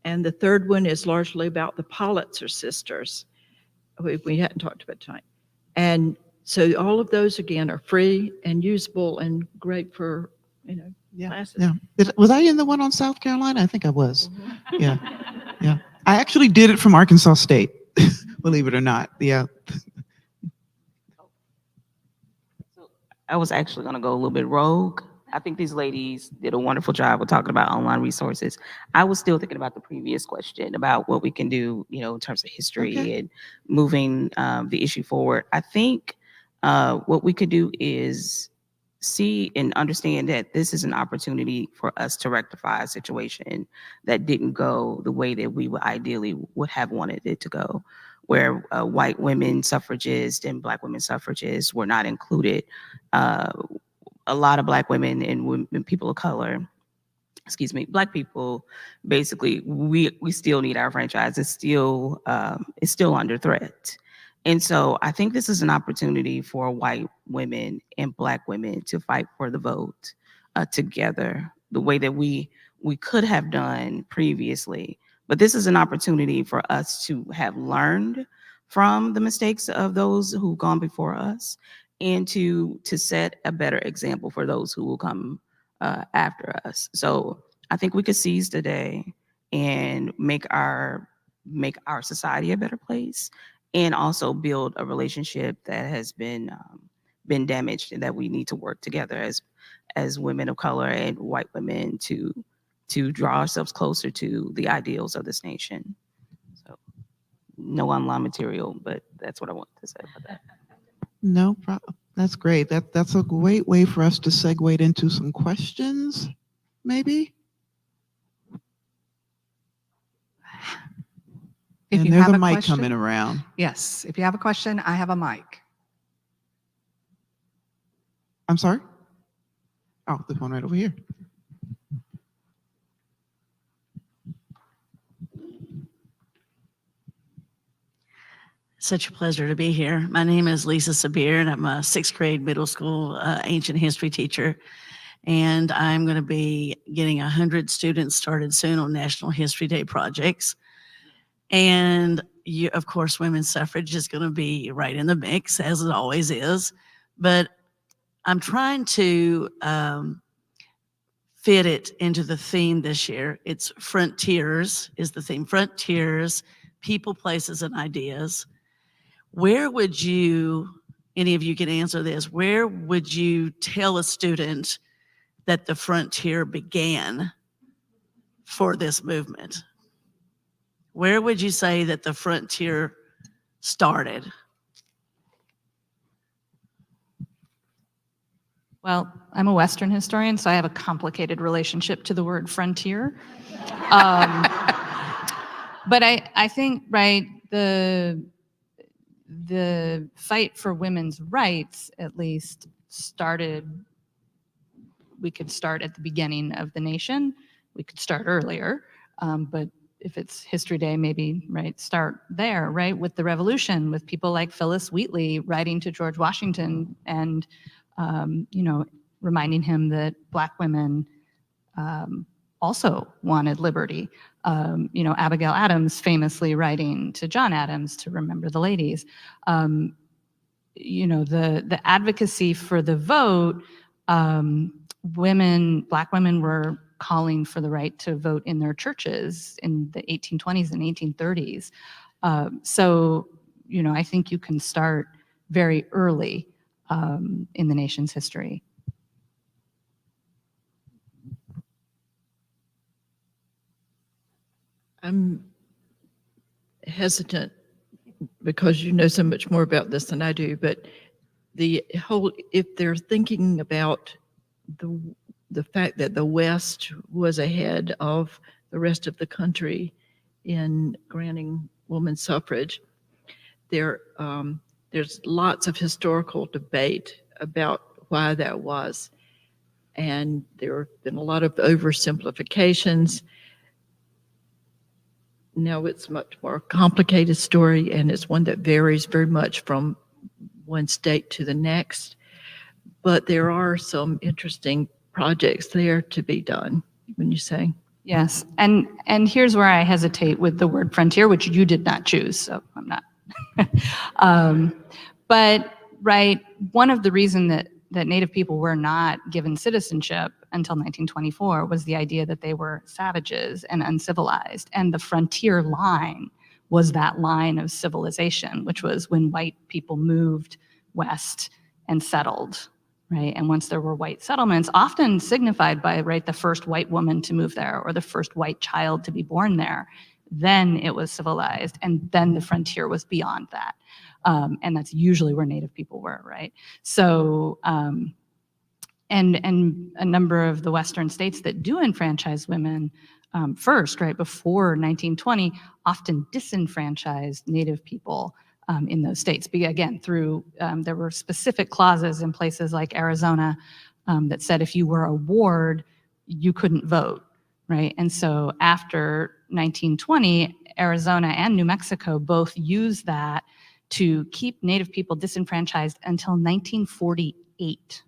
And the third one is largely about the Politzer sisters. We hadn't talked about tonight. And so all of those, again, are free and usable and great for, classes. Yeah. Was I in the one on South Carolina? I think I was. Yeah. Yeah. I actually did it from Arkansas State, believe it or not. Yeah. I was actually going to go a little bit rogue. I think these ladies did a wonderful job of talking about online resources. I was still thinking about the previous question about what we can do, in terms of history and moving the issue forward. I think what we could do is see and understand that this is an opportunity for us to rectify a situation that didn't go the way that we would ideally would have wanted it to go, where white women suffragists and Black women suffragists were not included. A lot of Black women and women, people of color, Black people, basically, we still need our franchise. It's still under threat. And so I think this is an opportunity for white women and Black women to fight for the vote together, the way that we could have done previously. But this is an opportunity for us to have learned from the mistakes of those who've gone before us, and to set a better example for those who will come after us. So I think we could seize the day and make our society a better place, and also build a relationship that has been damaged, and that we need to work together as women of color and white women to draw ourselves closer to the ideals of this nation. So no online material, but that's what I want to say about that. No problem. That's great. That's a great way for us to segue into some questions, maybe. If And you there's have a a mic question, coming around. yes, if you have a question, I have a mic. I'm sorry? Oh, this one right over here. Such a pleasure to be here. My name is Lisa Sabir, and I'm a sixth grade middle school ancient history teacher. And I'm going to be getting 100 students started soon on National History Day projects. And of course, women's suffrage is going to be right in the mix, as it always is. But I'm trying to fit it into the theme this year. It's frontiers is the theme. Frontiers, people, places, and ideas. Where would you, any of you can answer this, where would you tell a student that the frontier began for this movement? Where would you say that the frontier started? Well, I'm a Western historian, so I have a complicated relationship to the word frontier. But I think, right, the fight for women's rights, at least, started, we could start at the beginning of the nation. We could start earlier, but if it's History Day, maybe, right, start there, right, with the Revolution, with people like Phyllis Wheatley writing to George Washington and, you know, reminding him that Black women also wanted liberty. You know, Abigail Adams famously writing to John Adams to remember the ladies. You know, the advocacy for the vote, Black women were calling for the right to vote in their churches in the 1820s and 1830s. So, you know, I think you can start very early in the nation's history. I'm hesitant because you know so much more about this than I do, but the whole, if they're thinking about the fact that the West was ahead of the rest of the country in granting women's suffrage, there's lots of historical debate about why that was. And there have been a lot of oversimplifications. Now it's a much more complicated story, and it's one that varies very much from one state to the next. But there are some interesting projects there to be done, when you say. Yes, and here's where I hesitate with the word frontier, which you did not choose, so I'm not. But right, one of the reasons that Native people were not given citizenship until 1924 was the idea that they were savages and uncivilized, and the frontier line was that line of civilization, which was when white people moved west and settled, right? And once there were white settlements, often signified by, right, the first white woman to move there or the first white child to be born there, then it was civilized, and then the frontier was beyond that. And that's usually where Native people were, right? So, and a number of the Western states that do enfranchise women first, right, before 1920, often disenfranchised Native people in those states. Again, through, there were specific clauses in places like Arizona that said if you were a ward, you couldn't vote, right? And so after 1920, Arizona and New Mexico both used that to keep Native people disenfranchised until 1948,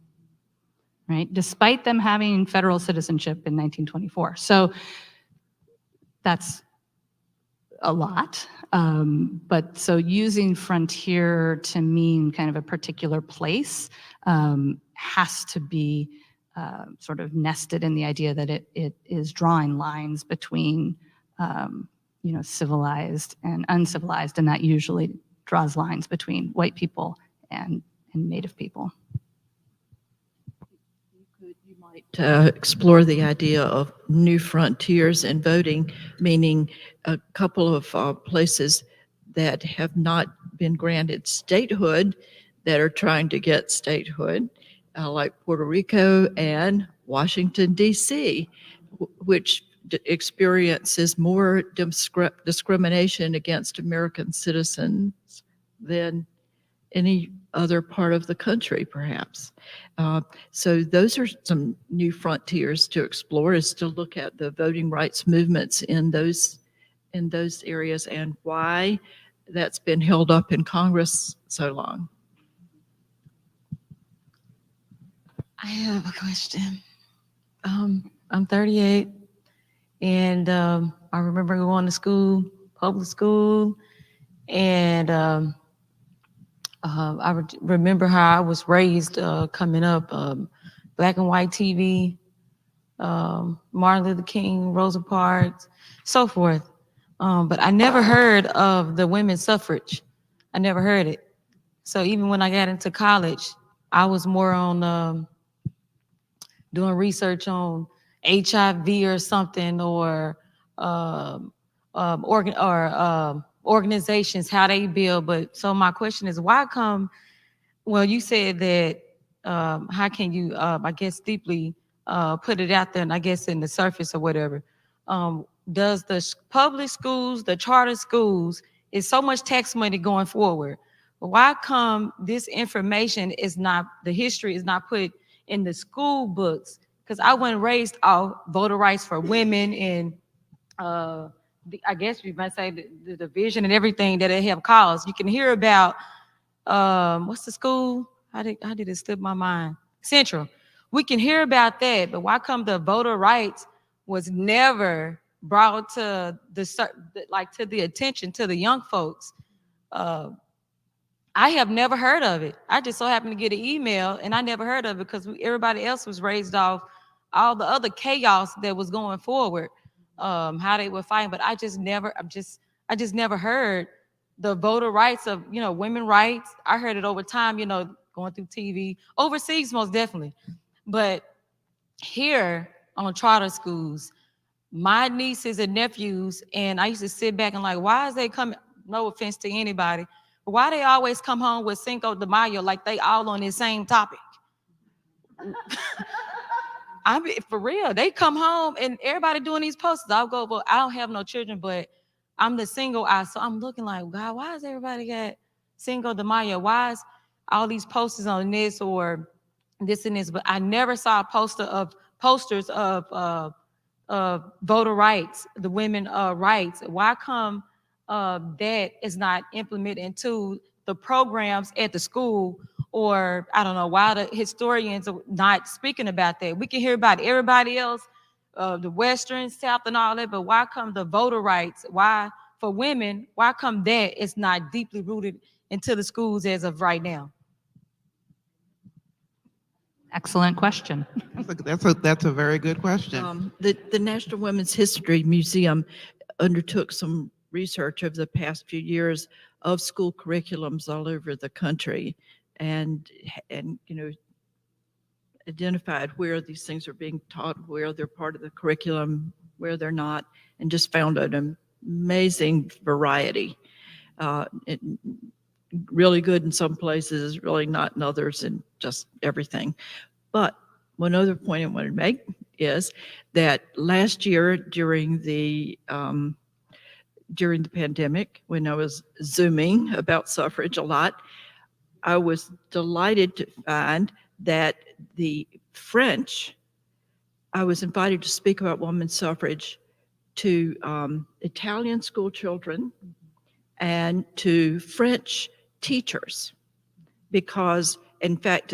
right? Despite them having federal citizenship in 1924. So that's a lot. But so using frontier to mean kind of a particular place has to be sort of nested in the idea that it is drawing lines between, you know, civilized and uncivilized, and that usually draws lines between white people and Native people. You might explore the idea of new frontiers in voting, meaning a couple of places that have not been granted statehood that are trying to get statehood, like Puerto Rico and Washington, D.C., which experiences more discrimination against American citizens than any other part of the country, perhaps. So those are some new frontiers to explore, is to look at the voting rights movements in those areas and why that's been held up in Congress so long. I have a question. I'm 38, and I remember going to school, public school, and I remember how I was raised coming up, black and white TV, Martin Luther King, Rosa Parks, so forth. But I never heard of the women's suffrage. I never heard it. So even when I got into college, I was more on doing research on HIV or something, or organizations, how they build. But so my question is, why come? Well, you said that how can you, I guess, deeply put it out there, and I guess in the surface or whatever. Does the public schools, the charter schools, is so much tax money going forward? Why come this information is not, the history is not put in the school books? Because I wasn't raised off voter rights for women and I guess you might say the division and everything that it have caused. You can hear about what's the school? How did it slip my mind? Central. We can hear about that, but why come the voter rights was never brought to the attention to the young folks? I have never heard of it. I just so happened to get an email, and I never heard of it because everybody else was raised off all the other chaos that was going forward, how they were fighting. But I just never heard the voter rights of, women rights. I heard it over time, going through TV, overseas most definitely. But here on charter schools, my nieces and nephews, and I used to sit back and like, why is they coming? No offense to anybody, but why they always come home with Cinco de Mayo like they all on the same topic? I mean, for real, they come home and everybody doing these posters. I'll go, well, I don't have no children, but I'm the single eye, so I'm looking like, God, why is everybody got Cinco de Mayo? Why is all these posters on this or this and this? But I never saw posters of voter rights, the women rights. Why come that is not implemented into the programs at the school? Or I don't know why the historians are not speaking about that. We can hear about everybody else, the Western, South, and all that, but why come the voter rights? Why for women? Why come that is not deeply rooted into the schools as of right now? Excellent question. That's a very good question. The National Women's History Museum undertook some research over the past few years of school curriculums all over the country, and identified where these things are being taught, where they're part of the curriculum, where they're not, and just found an amazing variety. Really good in some places, really not in others, and just everything. But one other point I want to make is that last year during the pandemic, when I was Zooming about suffrage a lot, I was delighted to find that the French, I was invited to speak about women's suffrage to Italian school children and to French teachers, because in fact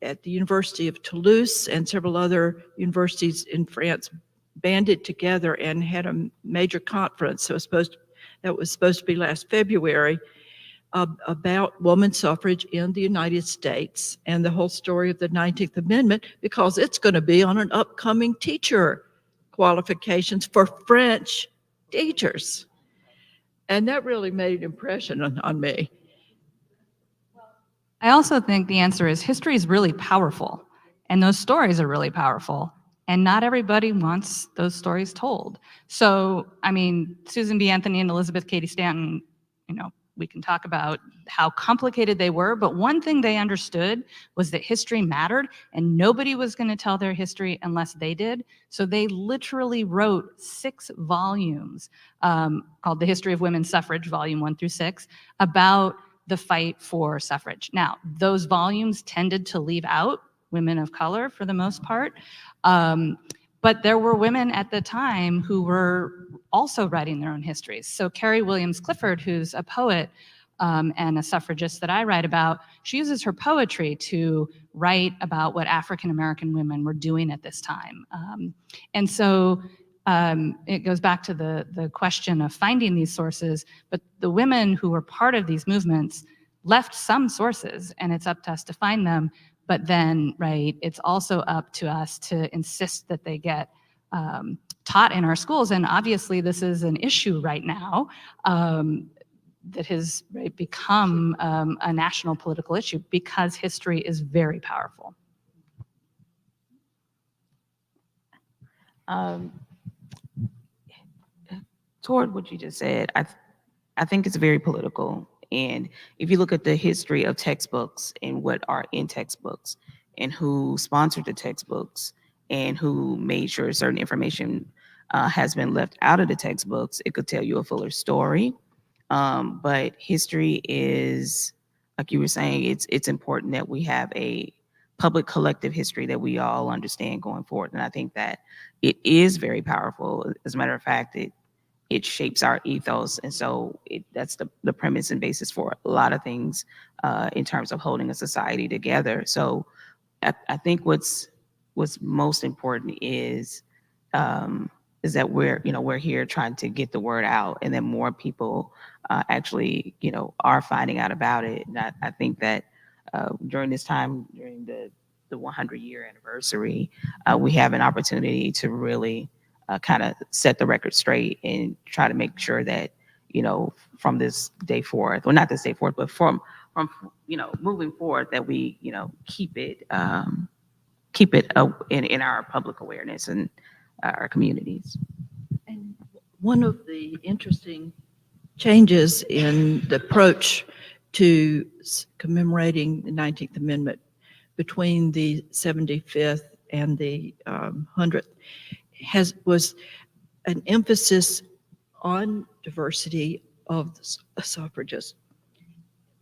at the University of Toulouse and several other universities in France banded together and had a major conference that was supposed to be last February about women's suffrage in the United States and the whole story of the 19th Amendment, because it's going to be on an upcoming teacher qualifications for French teachers. And that really made an impression on me. I also think the answer is history is really powerful, and those stories are really powerful, and not everybody wants those stories told. So, I mean, Susan B. Anthony and Elizabeth Cady Stanton, we can talk about how complicated they were, but one thing they understood was that history mattered and nobody was going to tell their history unless they did. So they literally wrote 6 volumes called The History of Women's Suffrage, Volume 1 through 6, about the fight for suffrage. Now, those volumes tended to leave out women of color for the most part. But there were women at the time who were also writing their own histories. So Carrie Williams Clifford, who's a poet and a suffragist that I write about, she uses her poetry to write about what African-American women were doing at this time. And so it goes back to the question of finding these sources, but the women who were part of these movements left some sources, and it's up to us to find them. But then, right, it's also up to us to insist that they get taught in our schools. And obviously, this is an issue right now that has become a national political issue because history is very powerful. Toward what you just said, I think it's very political. And if you look at the history of textbooks and what are in textbooks and who sponsored the textbooks and who made sure certain information has been left out of the textbooks, it could tell you a fuller story. But history is, like you were saying, it's important that we have a public collective history that we all understand going forward. And I think that it is very powerful. As a matter of fact, it shapes our ethos. And so that's the premise and basis for a lot of things in terms of holding a society together. So I think what's most important is that we're here trying to get the word out, and then more people actually, are finding out about it. And I think that during this time, during the 100-year anniversary, we have an opportunity to really kind of set the record straight and try to make sure that, from this day forth, well, not this day forth, but from moving forward, that we, keep it in our public awareness and our communities. And one of the interesting changes in the approach to commemorating the 19th Amendment between the 75th and the 100th was an emphasis on diversity of the suffragists,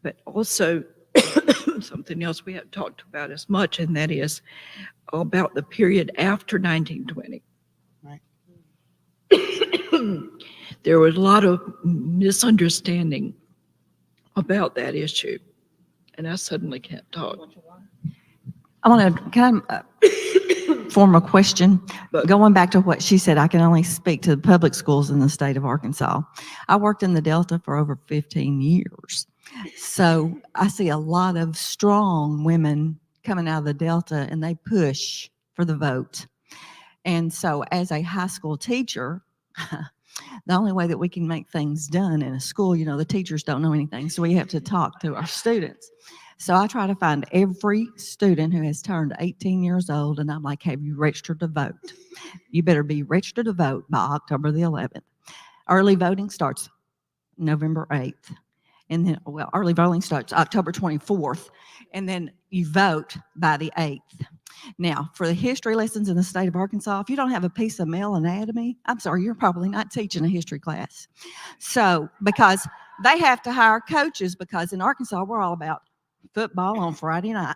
but also something else we haven't talked about as much, and that is about the period after 1920. Right. There was a lot of misunderstanding about that issue, and I suddenly can't talk. Can I form a question? But- Going back to what she said, I can only speak to the public schools in the state of Arkansas. I worked in the Delta for over 15 years. So I see a lot of strong women coming out of the Delta, and they push for the vote. And so as a high school teacher, the only way that we can make things done in a school, the teachers don't know anything, so we have to talk to our students. So I try to find every student who has turned 18 years old, and I'm like, have you registered to vote? You better be registered to vote by October the 11th. Early voting starts November 8th. And then, early voting starts October 24th. And then you vote by the 8th. Now, for the history lessons in the state of Arkansas, if you don't have a piece of male anatomy, I'm sorry, you're probably not teaching a history class. So, because they have to hire coaches, because in Arkansas, we're all about football on Friday night.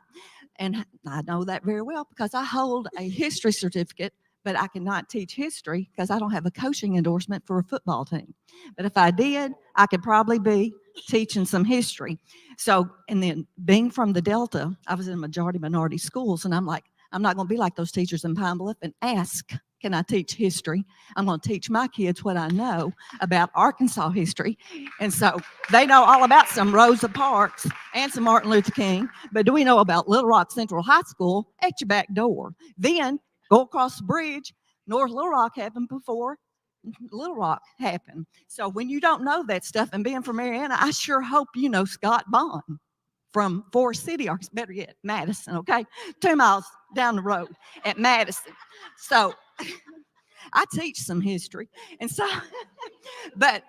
And I know that very well because I hold a history certificate, but I cannot teach history because I don't have a coaching endorsement for a football team. But if I did, I could probably be teaching some history. So, and then being from the Delta, I was in majority minority schools, and I'm like, I'm not going to be like those teachers in Pine Bluff and ask, can I teach history? I'm going to teach my kids what I know about Arkansas history. And so they know all about some Rosa Parks and some Martin Luther King, but do we know about Little Rock Central High School at your back door? Then go across the bridge. North Little Rock happened before Little Rock happened. So when you don't know that stuff, and being from Mariana, I sure hope you know Scott Bond from Forest City, or better yet, Madison, okay? 2 miles down the road at Madison. So I teach some history. And so, but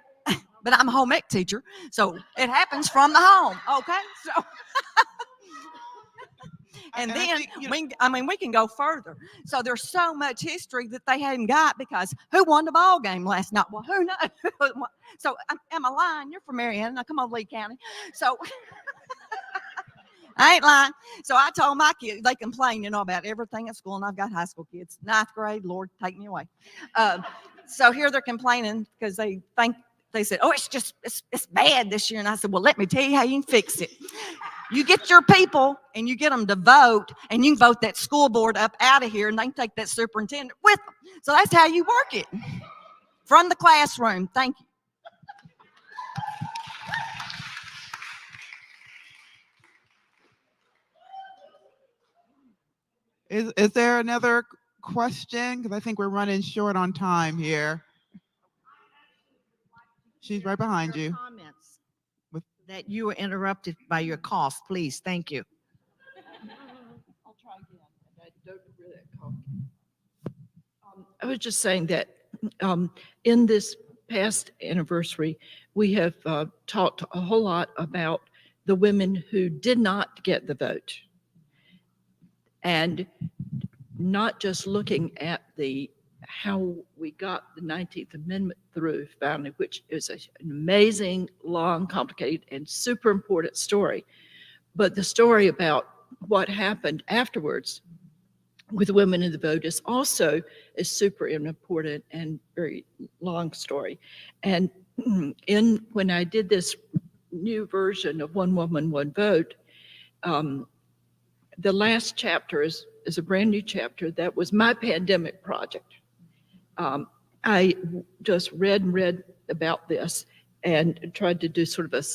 but I'm a home ec teacher, so it happens from the home. Okay, so. And And I then, think, you know- we can go further. So there's so much history that they hadn't got because who won the ball game last night? Well, who knows? So am I lying? You're from Marianna. Now come on, Lee County. So I ain't lying. So I told my kids, they complain, about everything at school, and I've got high school kids, 9th grade, Lord, take me away. So here they're complaining because they said, oh, it's bad this year. And I said, well, let me tell you how you can fix it. You get your people and you get them to vote, and you can vote that school board up out of here, and they can take that superintendent with them. So that's how you work it from the classroom. Thank you. Is there another question? Because I think we're running short on time here. She's right behind you. Comments With- that you were interrupted by your cough, please. Thank you. I'll try again. I don't really cough. I was just saying that in this past anniversary, we have talked a whole lot about the women who did not get the vote. And not just looking at how we got the 19th Amendment through finally, which is an amazing, long, complicated, and super important story, but the story about what happened afterwards with women in the vote is also a super important and very long story. And when I did this new version of One Woman, One Vote, the last chapter is a brand new chapter that was my pandemic project. I just read about this and tried to do sort of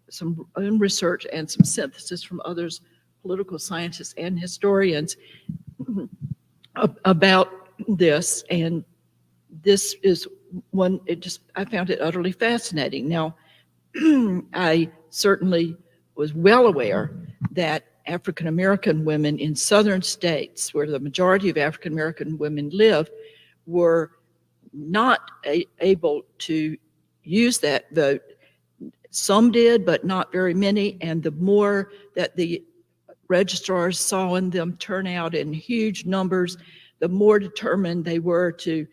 some own research and some synthesis from others, political scientists and historians, about this. And this is one, I found it utterly fascinating. Now, I certainly was well aware that African American women in southern states, where the majority of African American women live, were not able to use that vote. Some did, but not very many. And the more that the registrars saw in them turn out in huge numbers, the more determined they were to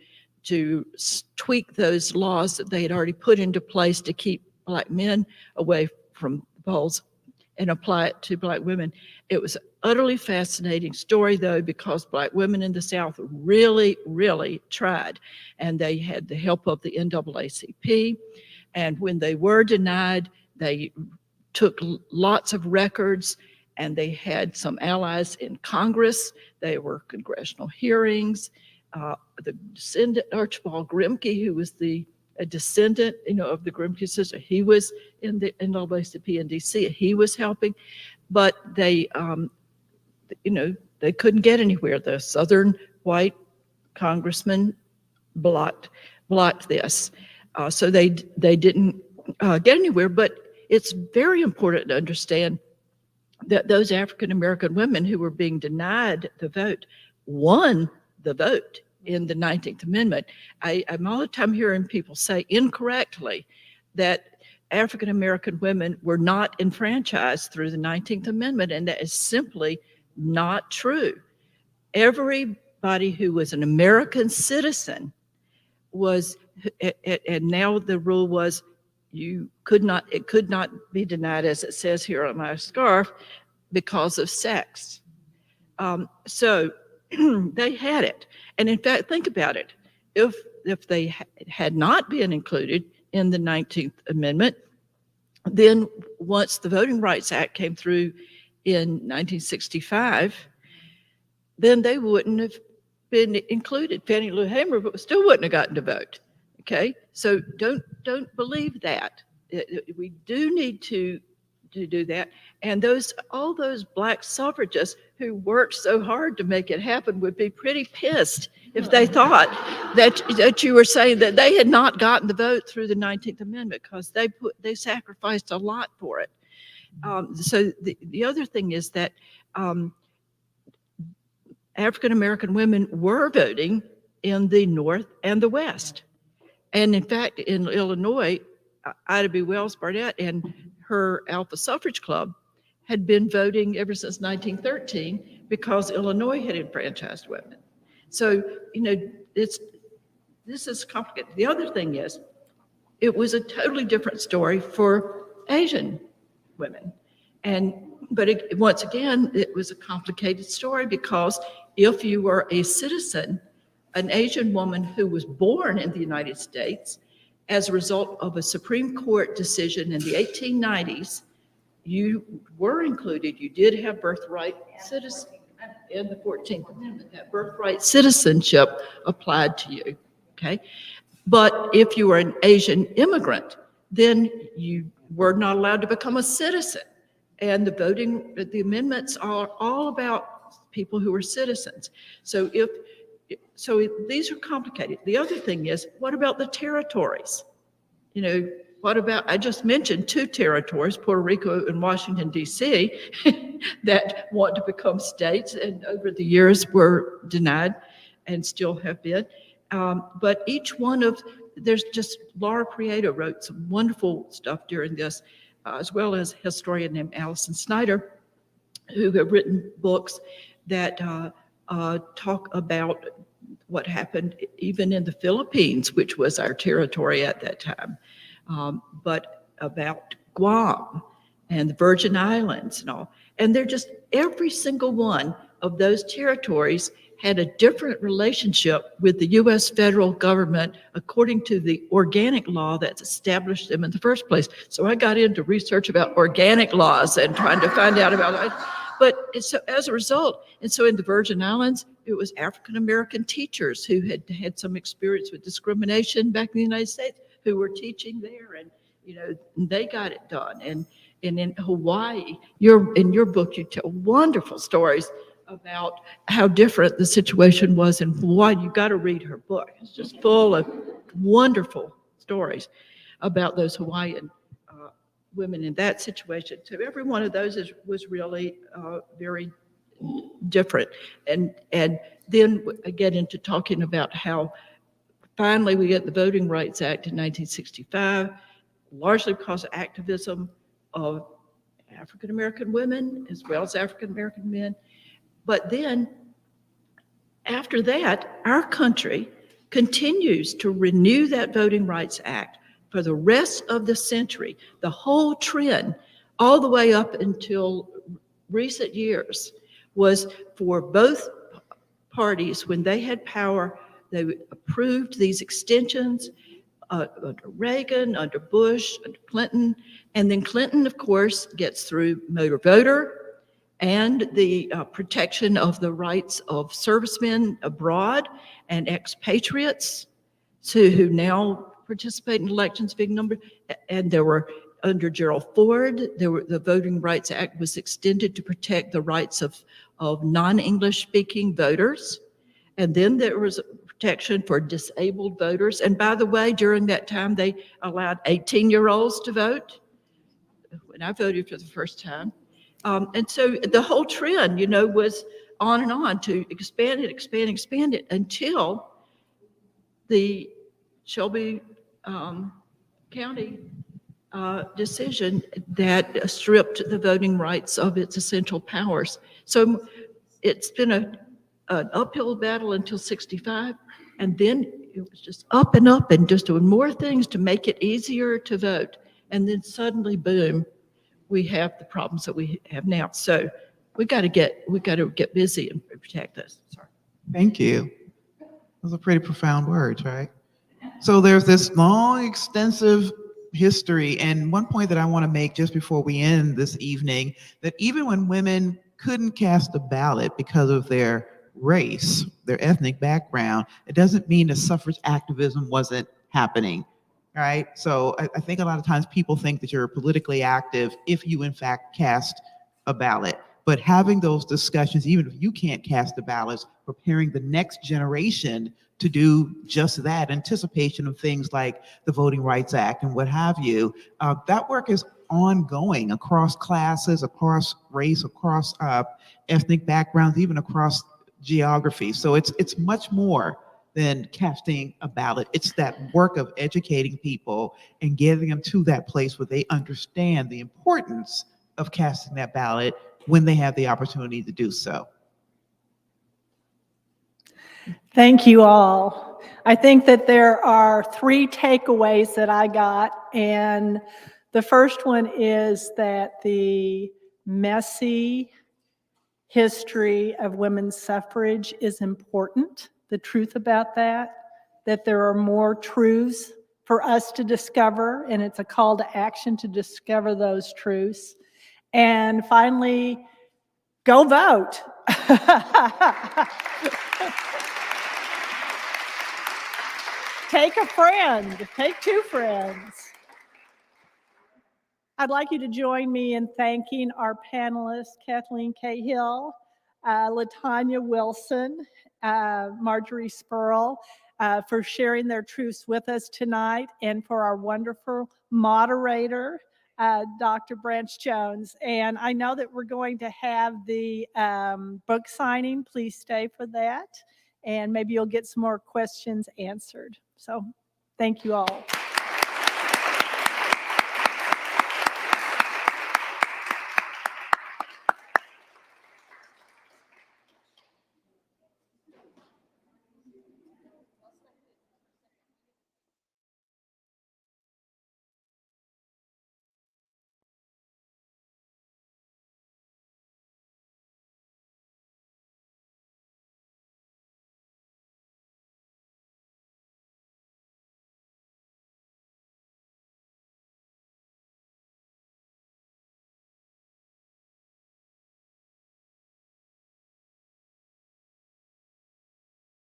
tweak those laws that they had already put into place to keep Black men away from the polls and apply it to Black women. It was an utterly fascinating story, though, because Black women in the South really, really tried. And they had the help of the NAACP. And when they were denied, they took lots of records, and they had some allies in Congress. There were congressional hearings. The descendant, Archibald Grimke, who was a descendant, of the Grimke sister, he was in the NAACP in DC. He was helping, but they, they couldn't get anywhere. The Southern white congressman blocked this, so they didn't get anywhere. But it's very important to understand that those African American women who were being denied the vote won the vote in the 19th Amendment. I'm all the time hearing people say incorrectly that African American women were not enfranchised through the 19th Amendment, and that is simply not true. Everybody who was an American citizen was, and now the rule was it could not be denied, as it says here on my scarf, because of sex. So they had it. And in fact, think about it. If they had not been included in the 19th Amendment, then once the Voting Rights Act came through in 1965, then they wouldn't have been included. Fannie Lou Hamer still wouldn't have gotten to vote. Okay, so don't believe that. We do need to do that. And all those Black suffragists who worked so hard to make it happen would be pretty pissed if they thought that you were saying that they had not gotten the vote through the 19th Amendment, because they sacrificed a lot for it. So the other thing is that African American women were voting in the North and the West. And in fact, in Illinois, Ida B. Wells Barnett and her Alpha Suffrage Club had been voting ever since 1913 because Illinois had enfranchised women. So, this is complicated. The other thing is, it was a totally different story for Asian women. But once again, it was a complicated story because if you were a citizen, an Asian woman who was born in the United States, as a result of a Supreme Court decision in the 1890s, you were included. You did have birthright citizenship in the 14th Amendment. That birthright citizenship applied to you, okay? But if you were an Asian immigrant, then you were not allowed to become a citizen. And the amendments are all about people who are citizens. So these are complicated. The other thing is, what about the territories? What about, I just mentioned 2 territories, Puerto Rico and Washington, D.C., that want to become states and over the years were denied and still have been. But each one there's just, Laura Prieto wrote some wonderful stuff during this, as well as a historian named Allison Snyder, who have written books that talk about what happened even in the Philippines, which was our territory at that time, but about Guam and the Virgin Islands and all. And they're just, every single one of those territories had a different relationship with the U.S. federal government according to the organic law that's established them in the first place. So I got into research about organic laws and trying to find out about it. But so as a result, and so in the Virgin Islands, it was African-American teachers who had some experience with discrimination back in the United States who were teaching there, and they got it done. And in Hawaii, in your book, you tell wonderful stories about how different the situation was in Hawaii. You got to read her book. It's just full of wonderful stories about those Hawaiian women in that situation. So every one of those was really very different. And then I get into talking about how finally we get the Voting Rights Act in 1965, largely because of activism of African-American women as well as African-American men. But then, after that, our country continues to renew that Voting Rights Act for the rest of the century. The whole trend, all the way up until recent years, was for both parties, when they had power, they approved these extensions under Reagan, under Bush, under Clinton. And then Clinton, of course, gets through motor voter, and the protection of the rights of servicemen abroad and expatriates who now participate in elections, big number. And there were, under Gerald Ford, the Voting Rights Act was extended to protect the rights of non-English speaking voters. And then there was protection for disabled voters. And by the way, during that time, they allowed 18-year-olds to vote. When I voted for the first time. And so the whole trend, was on and on to expand it until the Shelby County decision that stripped the voting rights of its essential powers. So it's been an uphill battle until 65, and then it was just up and just doing more things to make it easier to vote. And then suddenly, boom, we have the problems that we have now. So we got to get busy and protect this. Sorry. Thank you. Those are pretty profound words, right? So there's this long, extensive history. And one point that I want to make just before we end this evening, that even when women couldn't cast a ballot because of their race, their ethnic background, it doesn't mean that suffrage activism wasn't happening. Right? So I think a lot of times people think that you're politically active if you in fact cast a ballot. But having those discussions, even if you can't cast the ballots, preparing the next generation to do just that, anticipation of things like the Voting Rights Act and what have you, that work is ongoing across classes, across race, across ethnic backgrounds, even across geography. So it's much more than casting a ballot. It's that work of educating people and getting them to that place where they understand the importance of casting that ballot when they have the opportunity to do so. Thank you all. I think that there are 3 takeaways that I got, and the first one is that the messy history of women's suffrage is important, the truth about that there are more truths for us to discover, and it's a call to action to discover those truths. And finally, go vote. Take a friend, take 2 friends. I'd like you to join me in thanking our panelists, Cathleen Cahill, Latonya Wilson, Marjorie Spruill, for sharing their truths with us tonight, and for our wonderful moderator, Dr. Branch Jones. And I know that we're going to have the book signing. Please stay for that, and maybe you'll get some more questions answered. So thank you all.